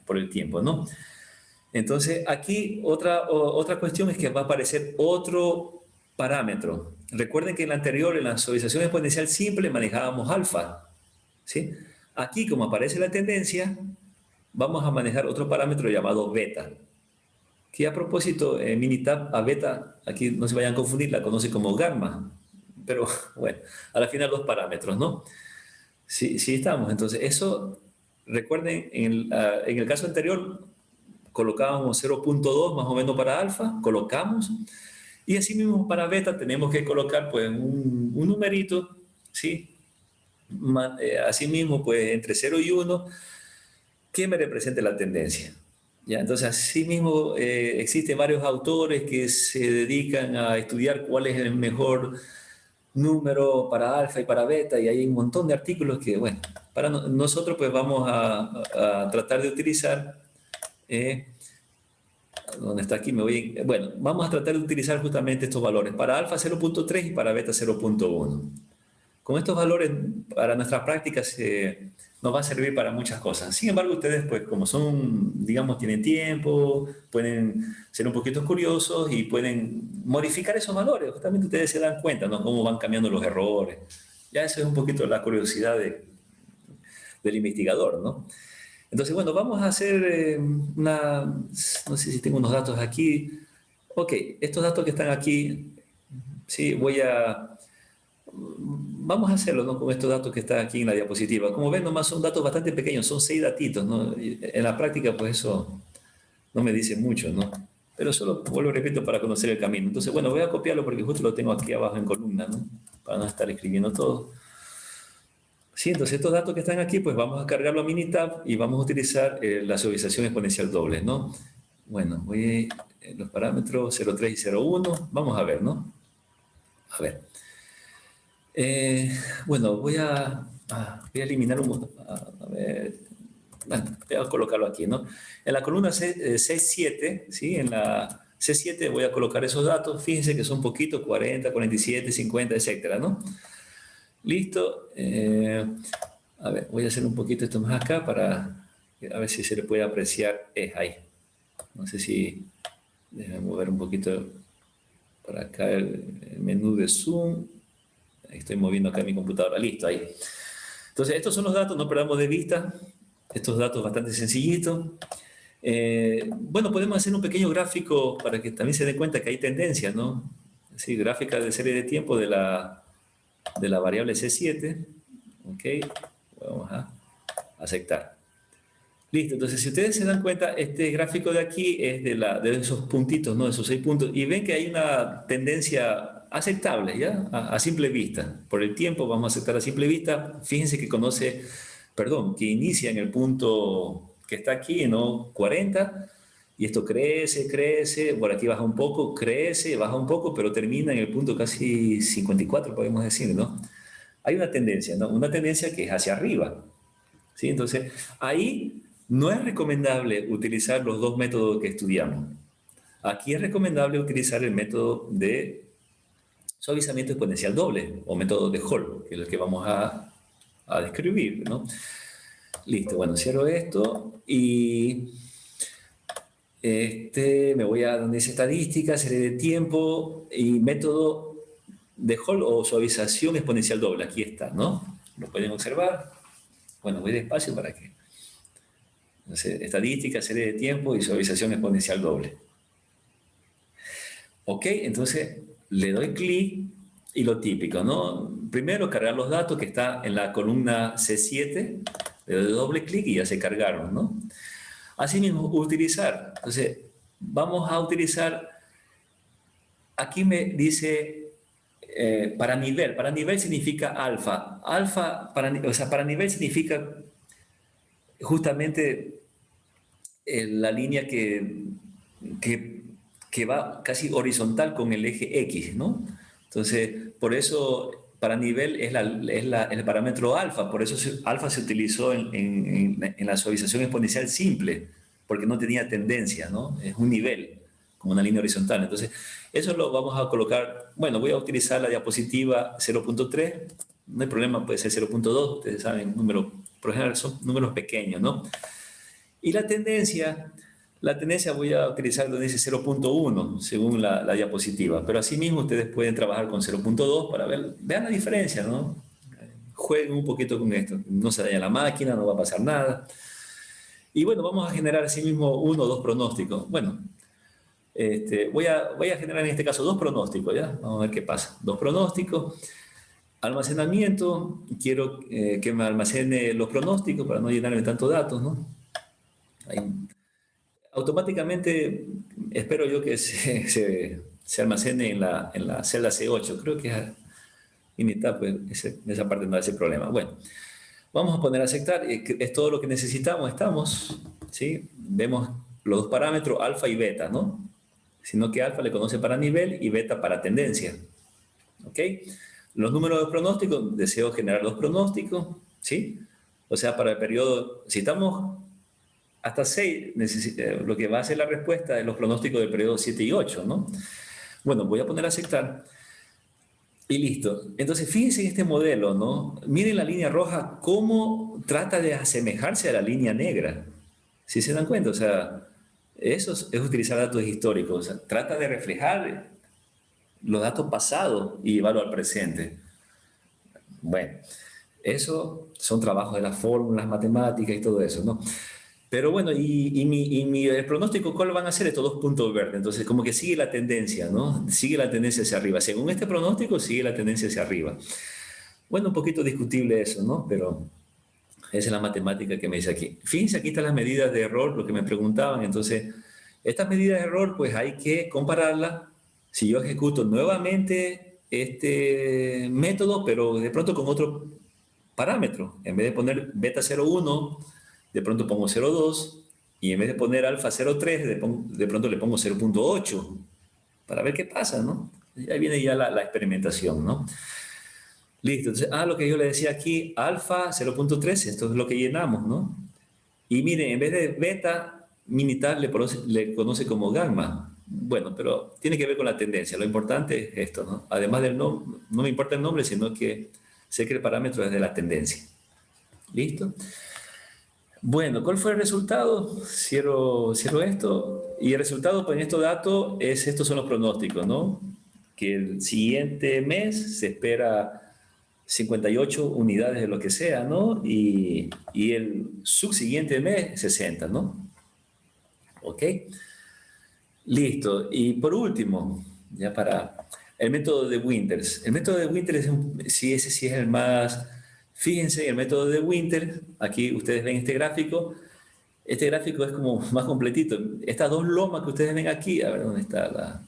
por el tiempo, ¿no? Entonces, aquí otra cuestión es que va a aparecer otro parámetro. Recuerden que en la anterior, en la suavización exponencial simple, manejábamos alfa, ¿sí? Aquí, como aparece la tendencia, vamos a manejar otro parámetro llamado beta, que a propósito, Minitab a beta, aquí no se vayan a confundir, la conoce como gamma, pero bueno, a la final dos parámetros, ¿no? Sí, sí estamos, entonces eso, recuerden, en el caso anterior colocábamos 0,2 más o menos para alfa, colocamos, y así mismo para beta tenemos que colocar pues un numerito, ¿sí? Así mismo pues entre 0 y 1 que me represente la tendencia. ¿Ya? Entonces, asimismo, existen varios autores que se dedican a estudiar cuál es el mejor número para alfa y para beta, y hay un montón de artículos que, bueno, para nosotros pues vamos a tratar de utilizar, ¿dónde está aquí? Bueno, vamos a tratar de utilizar justamente estos valores, para alfa 0,3 y para beta 0,1. Con estos valores para nuestras prácticas nos va a servir para muchas cosas. Sin embargo, ustedes, pues como son, digamos, tienen tiempo, pueden ser un poquito curiosos y pueden modificar esos valores. Justamente ustedes se dan cuenta, ¿no? Cómo van cambiando los errores. Ya eso es un poquito la curiosidad del investigador, ¿no? Entonces, bueno, vamos a hacer no sé si tengo unos datos aquí. Ok, estos datos que están aquí, sí, vamos a hacerlo, ¿no? Con estos datos que están aquí en la diapositiva. Como ven, nomás son datos bastante pequeños, son 6 datitos, ¿no? Y en la práctica, pues eso no me dice mucho, ¿no? Pero solo, vuelvo, repito, para conocer el camino. Entonces, bueno, voy a copiarlo porque justo lo tengo aquí abajo en columna, ¿no? Para no estar escribiendo todo. Sí, entonces estos datos que están aquí, pues vamos a cargarlo a Minitab y vamos a utilizar la suavización exponencial doble, ¿no? Bueno, los parámetros 0,3 y 0,1, vamos a ver, ¿no? A ver. Eh, bueno, voy a eliminar a ver, bueno, voy a colocarlo aquí, ¿no? En la columna C7, ¿sí? En la C7 voy a colocar esos datos. Fíjense que son poquitos, 40, 47, 50, etcétera, ¿no? Listo. A ver, voy a hacer un poquito esto más acá para a ver si se le puede apreciar. Ahí. No sé si... Déjame mover un poquito para acá el menú de Zoom. Estoy moviendo acá mi computadora. Listo, ahí. Entonces, estos son los datos, no perdamos de vista. Estos datos bastante sencillitos. Bueno, podemos hacer un pequeño gráfico para que también se den cuenta que hay tendencias, ¿no? Sí, gráfica de serie de tiempo de la variable C7. Ok, vamos a aceptar. Listo, entonces si ustedes se dan cuenta, este gráfico de aquí es de esos puntitos, ¿no? De esos 6 puntos, y ven que hay una tendencia aceptable, ¿ya? A simple vista. Por el tiempo vamos a aceptar a simple vista. Fíjense que que inicia en el punto que está aquí, ¿no? 40, y esto crece, crece, por aquí baja un poco, crece, baja un poco, pero termina en el punto casi 54, podemos decir, ¿no? Hay una tendencia, ¿no? Una tendencia que es hacia arriba. ¿Sí? Entonces, ahí no es recomendable utilizar los dos métodos que estudiamos. Aquí es recomendable utilizar el método de suavizamiento exponencial doble o método de Hall, que es el que vamos a describir, ¿no? Listo, bueno, cierro esto y me voy a donde dice estadística, serie de tiempo y método de Hall o suavización exponencial doble. Aquí está, ¿no? Lo pueden observar. Bueno, voy despacio para que... Entonces, estadística, serie de tiempo y suavización exponencial doble. Ok, entonces le doy clic y lo típico, ¿no? Primero cargar los datos que está en la columna C7, le doy doble clic y ya se cargaron, ¿no? Asimismo, utilizar. Entonces, vamos a utilizar, aquí me dice para nivel. Para nivel significa alfa. Alfa, o sea, para nivel significa justamente la línea que, que va casi horizontal con el eje X, ¿no? Entonces, por eso para nivel es el parámetro alfa, por eso alfa se utilizó en la suavización exponencial simple, porque no tenía tendencia, ¿no? Es un nivel, como una línea horizontal. Entonces, eso lo vamos a colocar, bueno, voy a utilizar la diapositiva 0.3, no hay problema, puede ser 0.2, ustedes saben, por ejemplo, son números pequeños, ¿no? Y la tendencia voy a utilizar donde dice 0.1 según la diapositiva, pero asimismo ustedes pueden trabajar con 0.2 para vean la diferencia, ¿no? Jueguen un poquito con esto, no se daña la máquina, no va a pasar nada. Y bueno, vamos a generar asimismo uno o dos pronósticos. Bueno, voy a generar en este caso dos pronósticos, ¿ya? Vamos a ver qué pasa. Dos pronósticos. Almacenamiento, quiero que me almacene los pronósticos para no llenarme tanto datos, ¿no? Ahí automáticamente espero yo que se almacene en la celda C8. Creo que es imitar, pues esa parte no hace problema. Bueno, vamos a poner a aceptar. Es todo lo que necesitamos. Estamos, ¿sí? Vemos los dos parámetros, alfa y beta, ¿no? Sino que alfa le conoce para nivel y beta para tendencia. ¿Ok? Los números de pronóstico, deseo generar dos pronósticos, ¿sí? O sea, para el periodo, si estamos hasta 6, lo que va a ser la respuesta de los pronósticos del periodo 7 y 8, ¿no? Bueno, voy a poner a aceptar y listo. Entonces, fíjense en este modelo, ¿no? Miren la línea roja, cómo trata de asemejarse a la línea negra. ¿Sí se dan cuenta? O sea, eso es utilizar datos históricos. O sea, trata de reflejar los datos pasados y llevarlo al presente. Bueno, eso son trabajos de las fórmulas matemáticas y todo eso, ¿no? Pero bueno, el pronóstico, ¿cuál van a ser estos dos puntos verdes? Entonces, como que sigue la tendencia, ¿no? Sigue la tendencia hacia arriba. Según este pronóstico, sigue la tendencia hacia arriba. Bueno, un poquito discutible eso, ¿no? Pero esa es la matemática que me dice aquí. Fíjense, aquí están las medidas de error, lo que me preguntaban. Entonces, estas medidas de error, pues hay que compararlas. Si yo ejecuto nuevamente este método, pero de pronto con otro parámetro, en vez de poner beta 01, de pronto pongo 0.2 y en vez de poner alfa 0.3, de pronto le pongo 0.8 para ver qué pasa, ¿no? Y ahí viene ya la experimentación, ¿no? Listo, entonces, lo que yo le decía aquí, alfa 0.3, esto es lo que llenamos, ¿no? Y miren, en vez de beta, militar le conoce como gamma. Bueno, pero tiene que ver con la tendencia. Lo importante es esto, ¿no? Además del nombre, no me importa el nombre, sino que sé que el parámetro es de la tendencia. ¿Listo? Bueno, ¿cuál fue el resultado? Cierro esto. Y el resultado, pues en estos datos, estos son los pronósticos, ¿no? Que el siguiente mes se espera 58 unidades de lo que sea, ¿no? Y el subsiguiente mes 60, ¿no? ¿Ok? Listo. Y por último, ya para el método de Winters. El método de Winters sí, ese sí es el más... Fíjense, el método de Winters, aquí ustedes ven este gráfico es como más completito. Estas dos lomas que ustedes ven aquí, a ver dónde está la...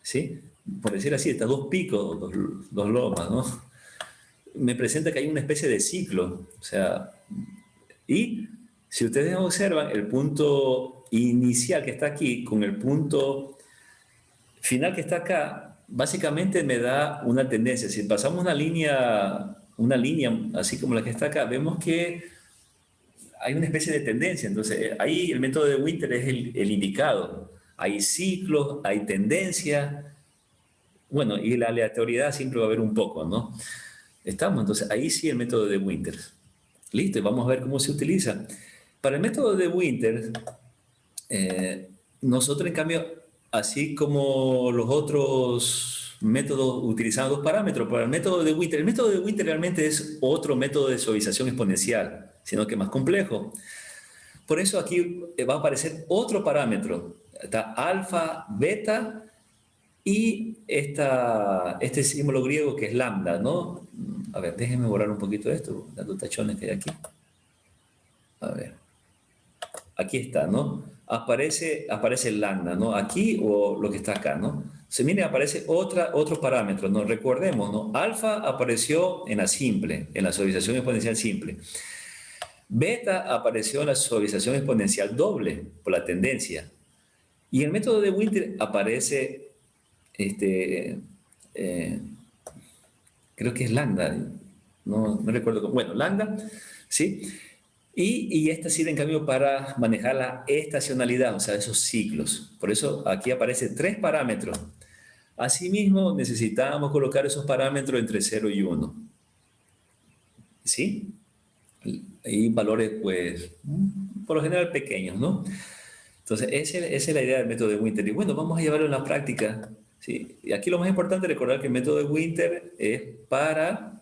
¿Sí? Por decir así, estas dos picos, dos lomas, ¿no? Me presenta que hay una especie de ciclo. O sea, y si ustedes observan, el punto inicial que está aquí con el punto final que está acá, básicamente me da una tendencia. Si pasamos una línea así como la que está acá, vemos que hay una especie de tendencia. Entonces, ahí el método de Winter es el indicado. Hay ciclos, hay tendencia. Bueno, y la aleatoriedad siempre va a haber un poco, ¿no? Estamos, entonces, ahí sí el método de Winter. Listo, y vamos a ver cómo se utiliza. Para el método de Winter, nosotros, en cambio, así como los otros métodos utilizando dos parámetros, para el método de Winter realmente es otro método de suavización exponencial, sino que más complejo. Por eso aquí va a aparecer otro parámetro. Está alfa, beta y este símbolo griego que es lambda, ¿no? A ver, déjenme borrar un poquito esto, los tachones que hay aquí. A ver. Aquí está, ¿no? Aparece el lambda, ¿no? Aquí o lo que está acá, ¿no? Se mire, aparece otro parámetro, ¿no? Recordemos, ¿no? Alfa apareció en la simple, en la suavización exponencial simple. Beta apareció en la suavización exponencial doble, por la tendencia. Y en el método de Winter aparece, eh, creo que es lambda, no recuerdo cómo. Bueno, lambda, ¿sí? Y esta sirve en cambio para manejar la estacionalidad, o sea, esos ciclos. Por eso aquí aparecen tres parámetros. Asimismo, necesitamos colocar esos parámetros entre 0 y 1. ¿Sí? Y valores, pues, por lo general pequeños, ¿no? Entonces, esa es la idea del método de Winter. Y bueno, vamos a llevarlo en la práctica. ¿Sí? Y aquí lo más importante es recordar que el método de Winter es para,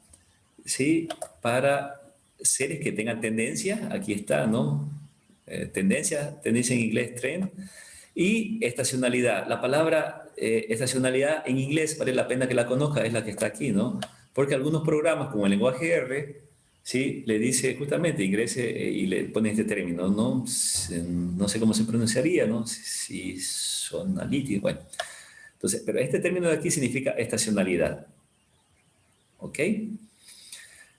¿sí? Para seres que tengan tendencia. Aquí está, ¿no? Tendencia en inglés, trend. Y estacionalidad. La palabra estacionalidad en inglés, vale la pena que la conozca, es la que está aquí, ¿no? Porque algunos programas, como el lenguaje R, ¿sí? Le dice justamente, ingrese y le pone este término, ¿no? No sé cómo se pronunciaría, ¿no? Si sonality, bueno. Entonces, pero este término de aquí significa estacionalidad. ¿Ok?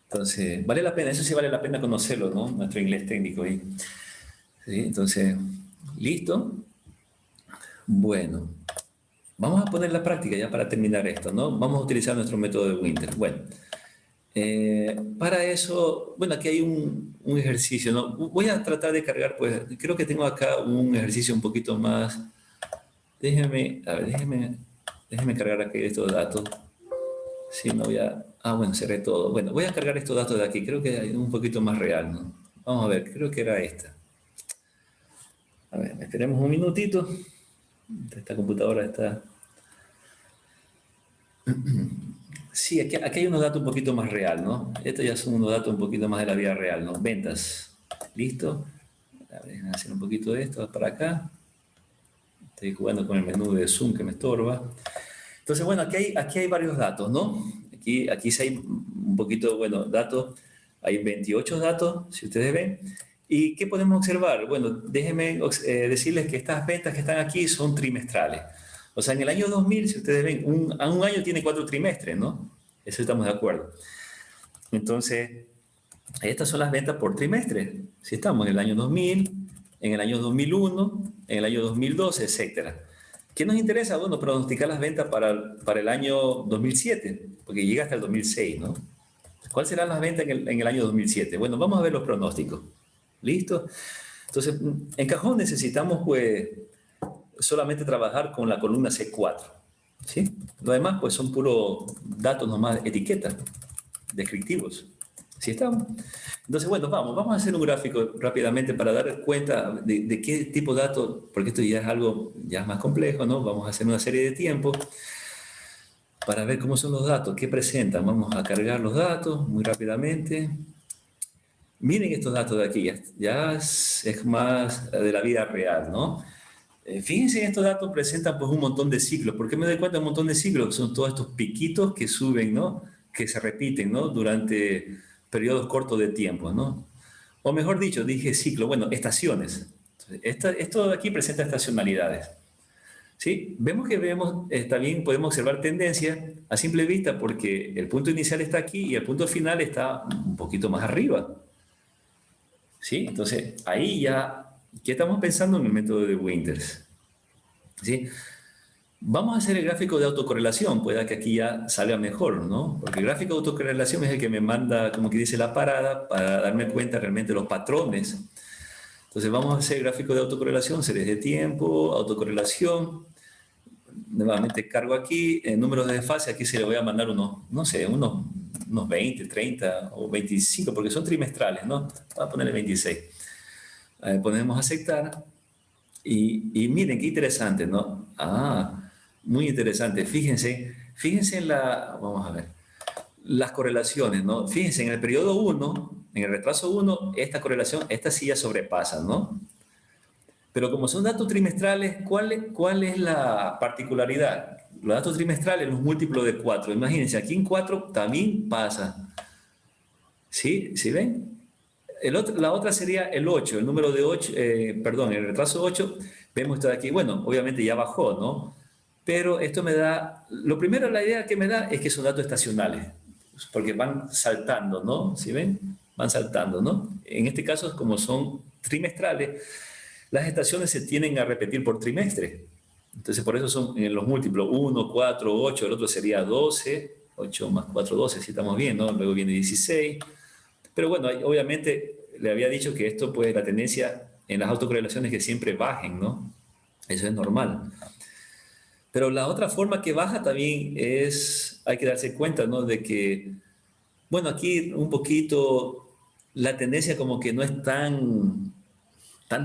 Entonces, vale la pena, eso sí vale la pena conocerlo, ¿no? Nuestro inglés técnico ahí. ¿Sí? Entonces, ¿listo? Bueno, vamos a poner la práctica ya para terminar esto, ¿no? Vamos a utilizar nuestro método de Winter. Bueno, para eso, bueno, aquí hay un ejercicio, ¿no? Voy a tratar de cargar, pues, creo que tengo acá un ejercicio un poquito más. Déjeme, a ver, déjeme cargar aquí estos datos. Sí, no voy a... Ah, bueno, cerré todo. Bueno, voy a cargar estos datos de aquí. Creo que hay un poquito más real, ¿no? Vamos a ver, creo que era esta. A ver, esperemos un minutito. Esta computadora está... Sí, aquí hay unos datos un poquito más real, ¿no? Estos ya son unos datos un poquito más de la vida real, ¿no? Ventas. ¿Listo? A ver, déjenme hacer un poquito de esto para acá. Estoy jugando con el menú de Zoom que me estorba. Entonces, bueno, aquí hay varios datos, ¿no? Aquí sí hay un poquito, bueno, datos. Hay 28 datos, si ustedes ven. ¿Y qué podemos observar? Bueno, déjenme decirles que estas ventas que están aquí son trimestrales. O sea, en el año 2000, si ustedes ven, un año tiene 4 trimestres, ¿no? Eso estamos de acuerdo. Entonces, estas son las ventas por trimestre. Si estamos en el año 2000, en el año 2001, en el año 2012, etcétera. ¿Qué nos interesa? Bueno, pronosticar las ventas para el año 2007, porque llega hasta el 2006, ¿no? ¿Cuáles serán las ventas en el año 2007? Bueno, vamos a ver los pronósticos. ¿Listo? Entonces, en cajón necesitamos, pues, solamente trabajar con la columna C4. ¿Sí? Lo demás, pues, son puros datos nomás, etiquetas, descriptivos. ¿Sí estamos? Entonces, bueno, vamos a hacer un gráfico rápidamente para dar cuenta de qué tipo de datos, porque esto ya es algo ya más complejo, ¿no? Vamos a hacer una serie de tiempos. para ver cómo son los datos, qué presentan. Vamos a cargar los datos muy rápidamente. Miren estos datos de aquí, ya es más de la vida real, ¿no? Fíjense, estos datos presentan pues un montón de ciclos. ¿Por qué me doy cuenta de un montón de ciclos? Son todos estos piquitos que suben, ¿no? Que se repiten, ¿no? Durante periodos cortos de tiempo, ¿no? O mejor dicho, dije ciclo, bueno, estaciones. Entonces, esto de aquí presenta estacionalidades. ¿Sí? También podemos observar tendencias a simple vista porque el punto inicial está aquí y el punto final está un poquito más arriba. ¿Sí? Entonces, ahí ya, ¿qué estamos pensando en el método de Winters? ¿Sí? Vamos a hacer el gráfico de autocorrelación, pueda que aquí ya salga mejor, ¿no? Porque el gráfico de autocorrelación es el que me manda, como que dice, la parada para darme cuenta realmente de los patrones. Entonces vamos a hacer el gráfico de autocorrelación, series de tiempo, autocorrelación. Nuevamente cargo aquí, en números de desfase, aquí se le voy a mandar unos, no sé, unos 20, 30 o 25, porque son trimestrales, ¿no? Voy a ponerle 26. Ponemos aceptar y miren qué interesante, ¿no? Muy interesante. Fíjense vamos a ver, las correlaciones, ¿no? Fíjense, en el periodo 1, en el retraso 1, esta correlación, esta sí ya sobrepasa, ¿no? Pero como son datos trimestrales, ¿cuál es la particularidad? Los datos trimestrales, los múltiplos de 4. Imagínense, aquí en 4 también pasa. ¿Sí? ¿Sí ven? La otra sería el 8, el número de 8, perdón, el retraso 8, vemos esto de aquí, bueno, obviamente ya bajó, ¿no? Pero esto me da, lo primero, la idea que me da es que son datos estacionales, porque van saltando, ¿no? ¿Sí ven? Van saltando, ¿no? En este caso, como son trimestrales, las estaciones se tienden a repetir por trimestre. Entonces, por eso son en los múltiplos 1, 4, 8, el otro sería 12, 8 más 4, 12, si estamos bien, ¿no? Luego viene 16. Pero bueno, obviamente le había dicho que esto, pues, la tendencia en las autocorrelaciones es que siempre bajen, ¿no? Eso es normal. Pero la otra forma que baja también hay que darse cuenta, ¿no? De que, bueno, aquí un poquito la tendencia como que no es tan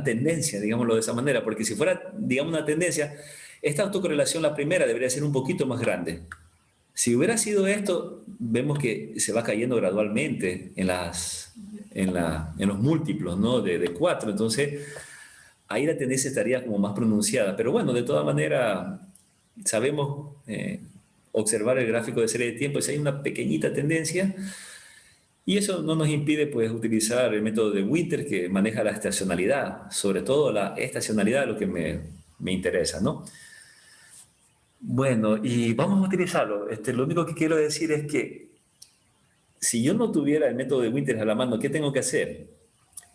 tendencia, digámoslo de esa manera, porque si fuera, digamos, una tendencia, esta autocorrelación, la primera, debería ser un poquito más grande. Si hubiera sido esto, vemos que se va cayendo gradualmente en los múltiplos, ¿no? De 4. Entonces, ahí la tendencia estaría como más pronunciada. Pero bueno, de todas maneras, sabemos observar el gráfico de serie de tiempo, si hay una pequeñita tendencia, y eso no nos impide, pues, utilizar el método de Winter que maneja la estacionalidad, sobre todo la estacionalidad, lo que me interesa, ¿no? Bueno, y vamos a utilizarlo. Lo único que quiero decir es que si yo no tuviera el método de Winters a la mano, ¿qué tengo que hacer?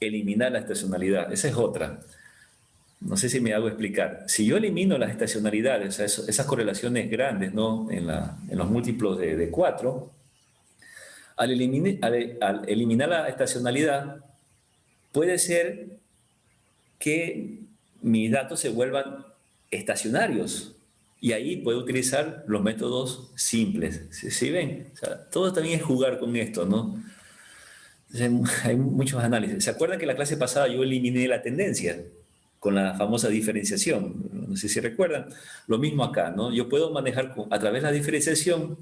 Eliminar la estacionalidad. Esa es otra. No sé si me hago explicar. Si yo elimino las estacionalidades, o sea, esas correlaciones grandes, ¿no? En los múltiplos de 4, al eliminar la estacionalidad, puede ser que mis datos se vuelvan estacionarios. Y ahí puedo utilizar los métodos simples. ¿Sí ven? O sea, todo también es jugar con esto, ¿no? Entonces, hay muchos análisis. ¿Se acuerdan que la clase pasada yo eliminé la tendencia con la famosa diferenciación? No sé si recuerdan. Lo mismo acá, ¿no? Yo puedo manejar a través de la diferenciación,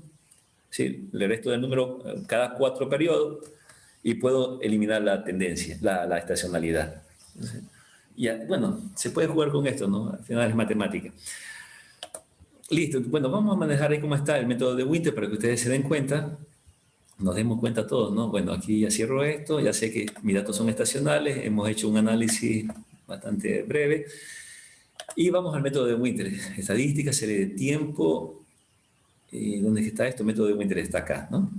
¿sí? El resto del número cada 4 periodos y puedo eliminar la tendencia, la estacionalidad. Entonces, ya, bueno, se puede jugar con esto, ¿no? Al final es matemática. Listo. Bueno, vamos a manejar ahí cómo está el método de Winter para que ustedes se den cuenta. Nos demos cuenta todos, ¿no? Bueno, aquí ya cierro esto, ya sé que mis datos son estacionales, hemos hecho un análisis bastante breve y vamos al método de Winter. Estadística, serie de tiempo. ¿Dónde está esto? Método de Winter está acá, ¿no?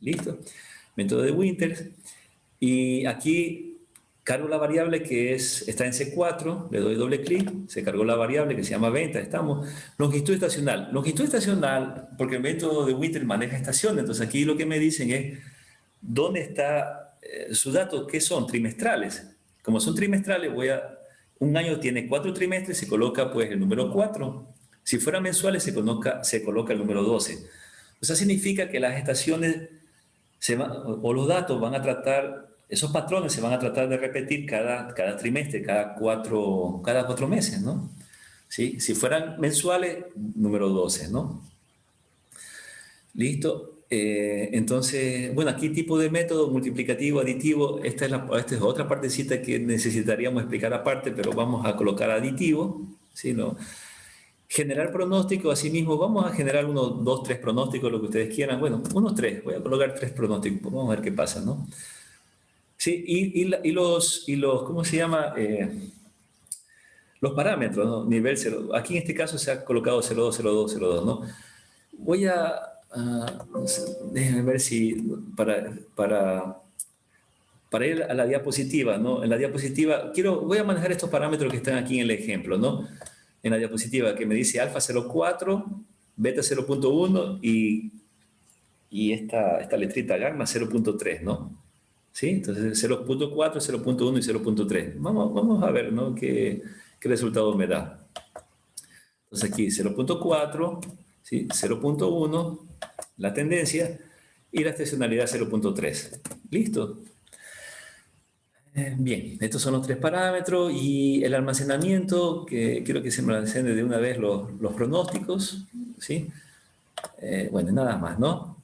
Listo. Método de Winter. Y aquí cargo la variable que está en C4, le doy doble clic, se cargó la variable que se llama venta, estamos. Longitud estacional. Longitud estacional, porque el método de Winter maneja estaciones, entonces aquí lo que me dicen es dónde está sus datos, que son trimestrales. Como son trimestrales, un año tiene 4 trimestres, se coloca pues el número 4. Si fueran mensuales, se coloca el número 12. O sea, significa que las estaciones o los datos van a tratar, esos patrones se van a tratar de repetir cada trimestre, cada 4 meses, ¿no? ¿Sí? Si fueran mensuales, número 12, ¿no? ¿Listo? Entonces, bueno, aquí tipo de método multiplicativo, aditivo, esta es otra partecita que necesitaríamos explicar aparte, pero vamos a colocar aditivo, ¿sí? ¿No? Generar pronóstico, asimismo, vamos a generar unos dos, tres pronósticos, lo que ustedes quieran. Bueno, unos tres, voy a colocar tres pronósticos, vamos a ver qué pasa, ¿no? Sí, ¿cómo se llama? Los parámetros, ¿no? Nivel cero. Aquí en este caso se ha colocado 02, 02, 02, ¿no? Voy no sé, déjenme ver si para ir a la diapositiva, ¿no? En la diapositiva, voy a manejar estos parámetros que están aquí en el ejemplo, ¿no? En la diapositiva que me dice alfa 0,4, beta 0,1 y esta letrita gamma 0,3, ¿no? ¿Sí? Entonces 0,4, 0,1 y 0,3. Vamos a ver, ¿no? ¿Qué resultado me da? Entonces aquí 0,4, ¿sí? 0,1, la tendencia, y la estacionalidad 0,3. ¿Listo? Bien, estos son los tres parámetros y el almacenamiento, que quiero que se me almacene de una vez los pronósticos, ¿sí? Bueno, nada más, ¿no?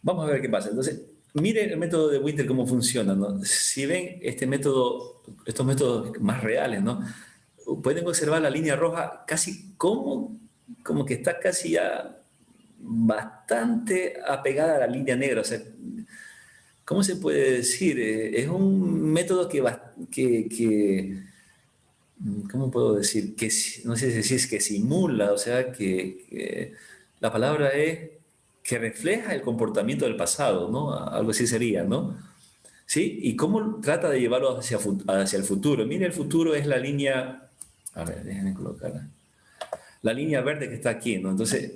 Vamos a ver qué pasa. Entonces, mire el método de Winter cómo funciona, ¿no? Si ven este método, estos métodos más reales, ¿no? Pueden observar la línea roja casi como que está casi ya bastante apegada a la línea negra. O sea, ¿cómo se puede decir? Es un método ¿cómo puedo decir? No sé si es que simula, o sea, la palabra es que refleja el comportamiento del pasado, ¿no? Algo así sería, ¿no? ¿Sí? ¿Y cómo trata de llevarlo hacia el futuro? Mire, el futuro es la línea, a ver, déjenme colocarla. La línea verde que está aquí, ¿no? Entonces,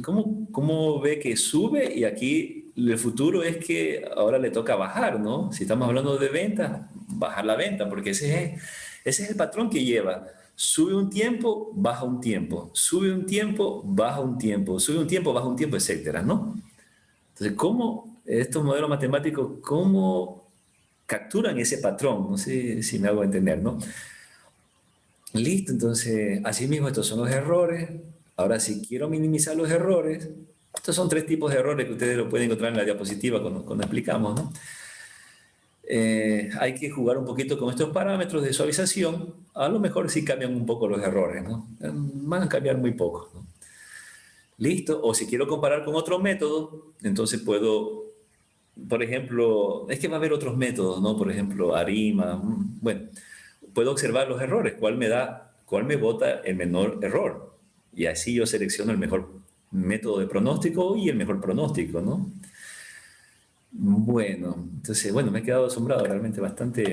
¿cómo ve que sube? Y aquí el futuro es que ahora le toca bajar, ¿no? Si estamos hablando de venta, bajar la venta, porque ese es el patrón que lleva. Sube un tiempo, baja un tiempo. Sube un tiempo, baja un tiempo. Sube un tiempo, baja un tiempo, etcétera, ¿no? Entonces, ¿cómo estos modelos matemáticos, cómo capturan ese patrón? No sé si me hago entender, ¿no? Listo, entonces, asimismo, estos son los errores. Ahora, si quiero minimizar los errores, estos son tres tipos de errores que ustedes lo pueden encontrar en la diapositiva cuando explicamos, ¿no? Hay que jugar un poquito con estos parámetros de suavización. A lo mejor sí cambian un poco los errores, ¿no? Van a cambiar muy poco, ¿no? Listo, o si quiero comparar con otro método, entonces puedo, por ejemplo, es que va a haber otros métodos, ¿no? Por ejemplo, ARIMA, bueno, puedo observar los errores, cuál me bota el menor error. Y así yo selecciono el mejor método de pronóstico y el mejor pronóstico, ¿no? Bueno, entonces, bueno, me he quedado asombrado, realmente bastante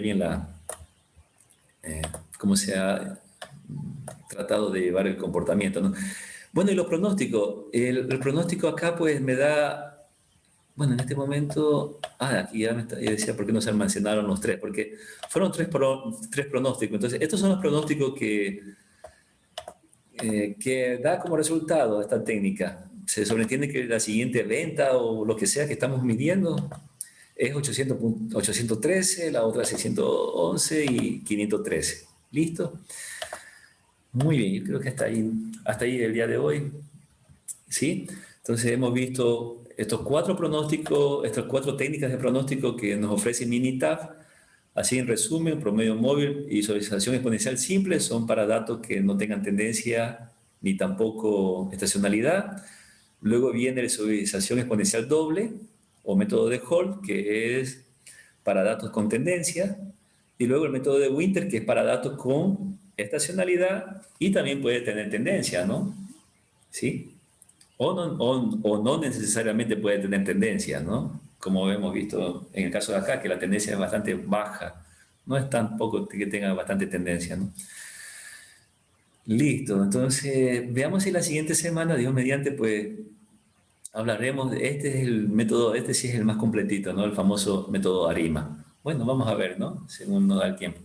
bien cómo se ha tratado de llevar el comportamiento, ¿no? Bueno, y los pronósticos. El pronóstico acá, pues, me da, bueno, en este momento, aquí ya decía por qué no se almacenaron los tres, porque fueron tres pronósticos. Entonces, estos son los pronósticos que da como resultado esta técnica. Se sobreentiende que la siguiente venta o lo que sea que estamos midiendo es 813, la otra 611 y 513. ¿Listo? Muy bien, yo creo que hasta ahí el día de hoy. ¿Sí? Entonces hemos visto estos cuatro pronósticos, estas cuatro técnicas de pronóstico que nos ofrece Minitab. Así en resumen, promedio móvil y visualización exponencial simple son para datos que no tengan tendencia ni tampoco estacionalidad. Luego viene la visualización exponencial doble o método de Holt, que es para datos con tendencia. Y luego el método de Winter, que es para datos con estacionalidad y también puede tener tendencia, ¿no? ¿Sí? O no necesariamente puede tener tendencia, ¿no? Como hemos visto en el caso de acá, que la tendencia es bastante baja. No es tampoco que tenga bastante tendencia, ¿no? Listo, entonces veamos si la siguiente semana, Dios mediante, pues hablaremos de este es el método, este sí es el más completito, ¿no? El famoso método ARIMA. Bueno, vamos a ver, ¿no? Según nos da el tiempo.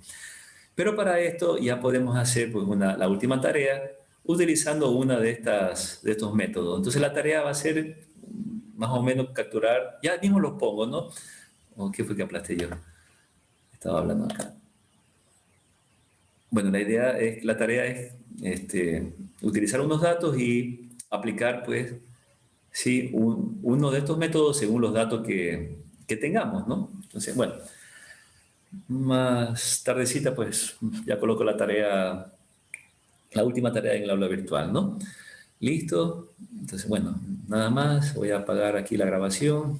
Pero para esto ya podemos hacer pues, la última tarea utilizando una de estos métodos. Entonces la tarea va a ser más o menos capturar, ya mismo los pongo, ¿no? ¿O qué fue que aplasté yo? Estaba hablando acá. Bueno, la tarea es utilizar unos datos y aplicar pues Sí, uno de estos métodos según los datos que tengamos, ¿no? Entonces, bueno, más tardecita pues ya coloco la tarea, la última tarea en el aula virtual, ¿no? Listo. Entonces, bueno, nada más. Voy a apagar aquí la grabación.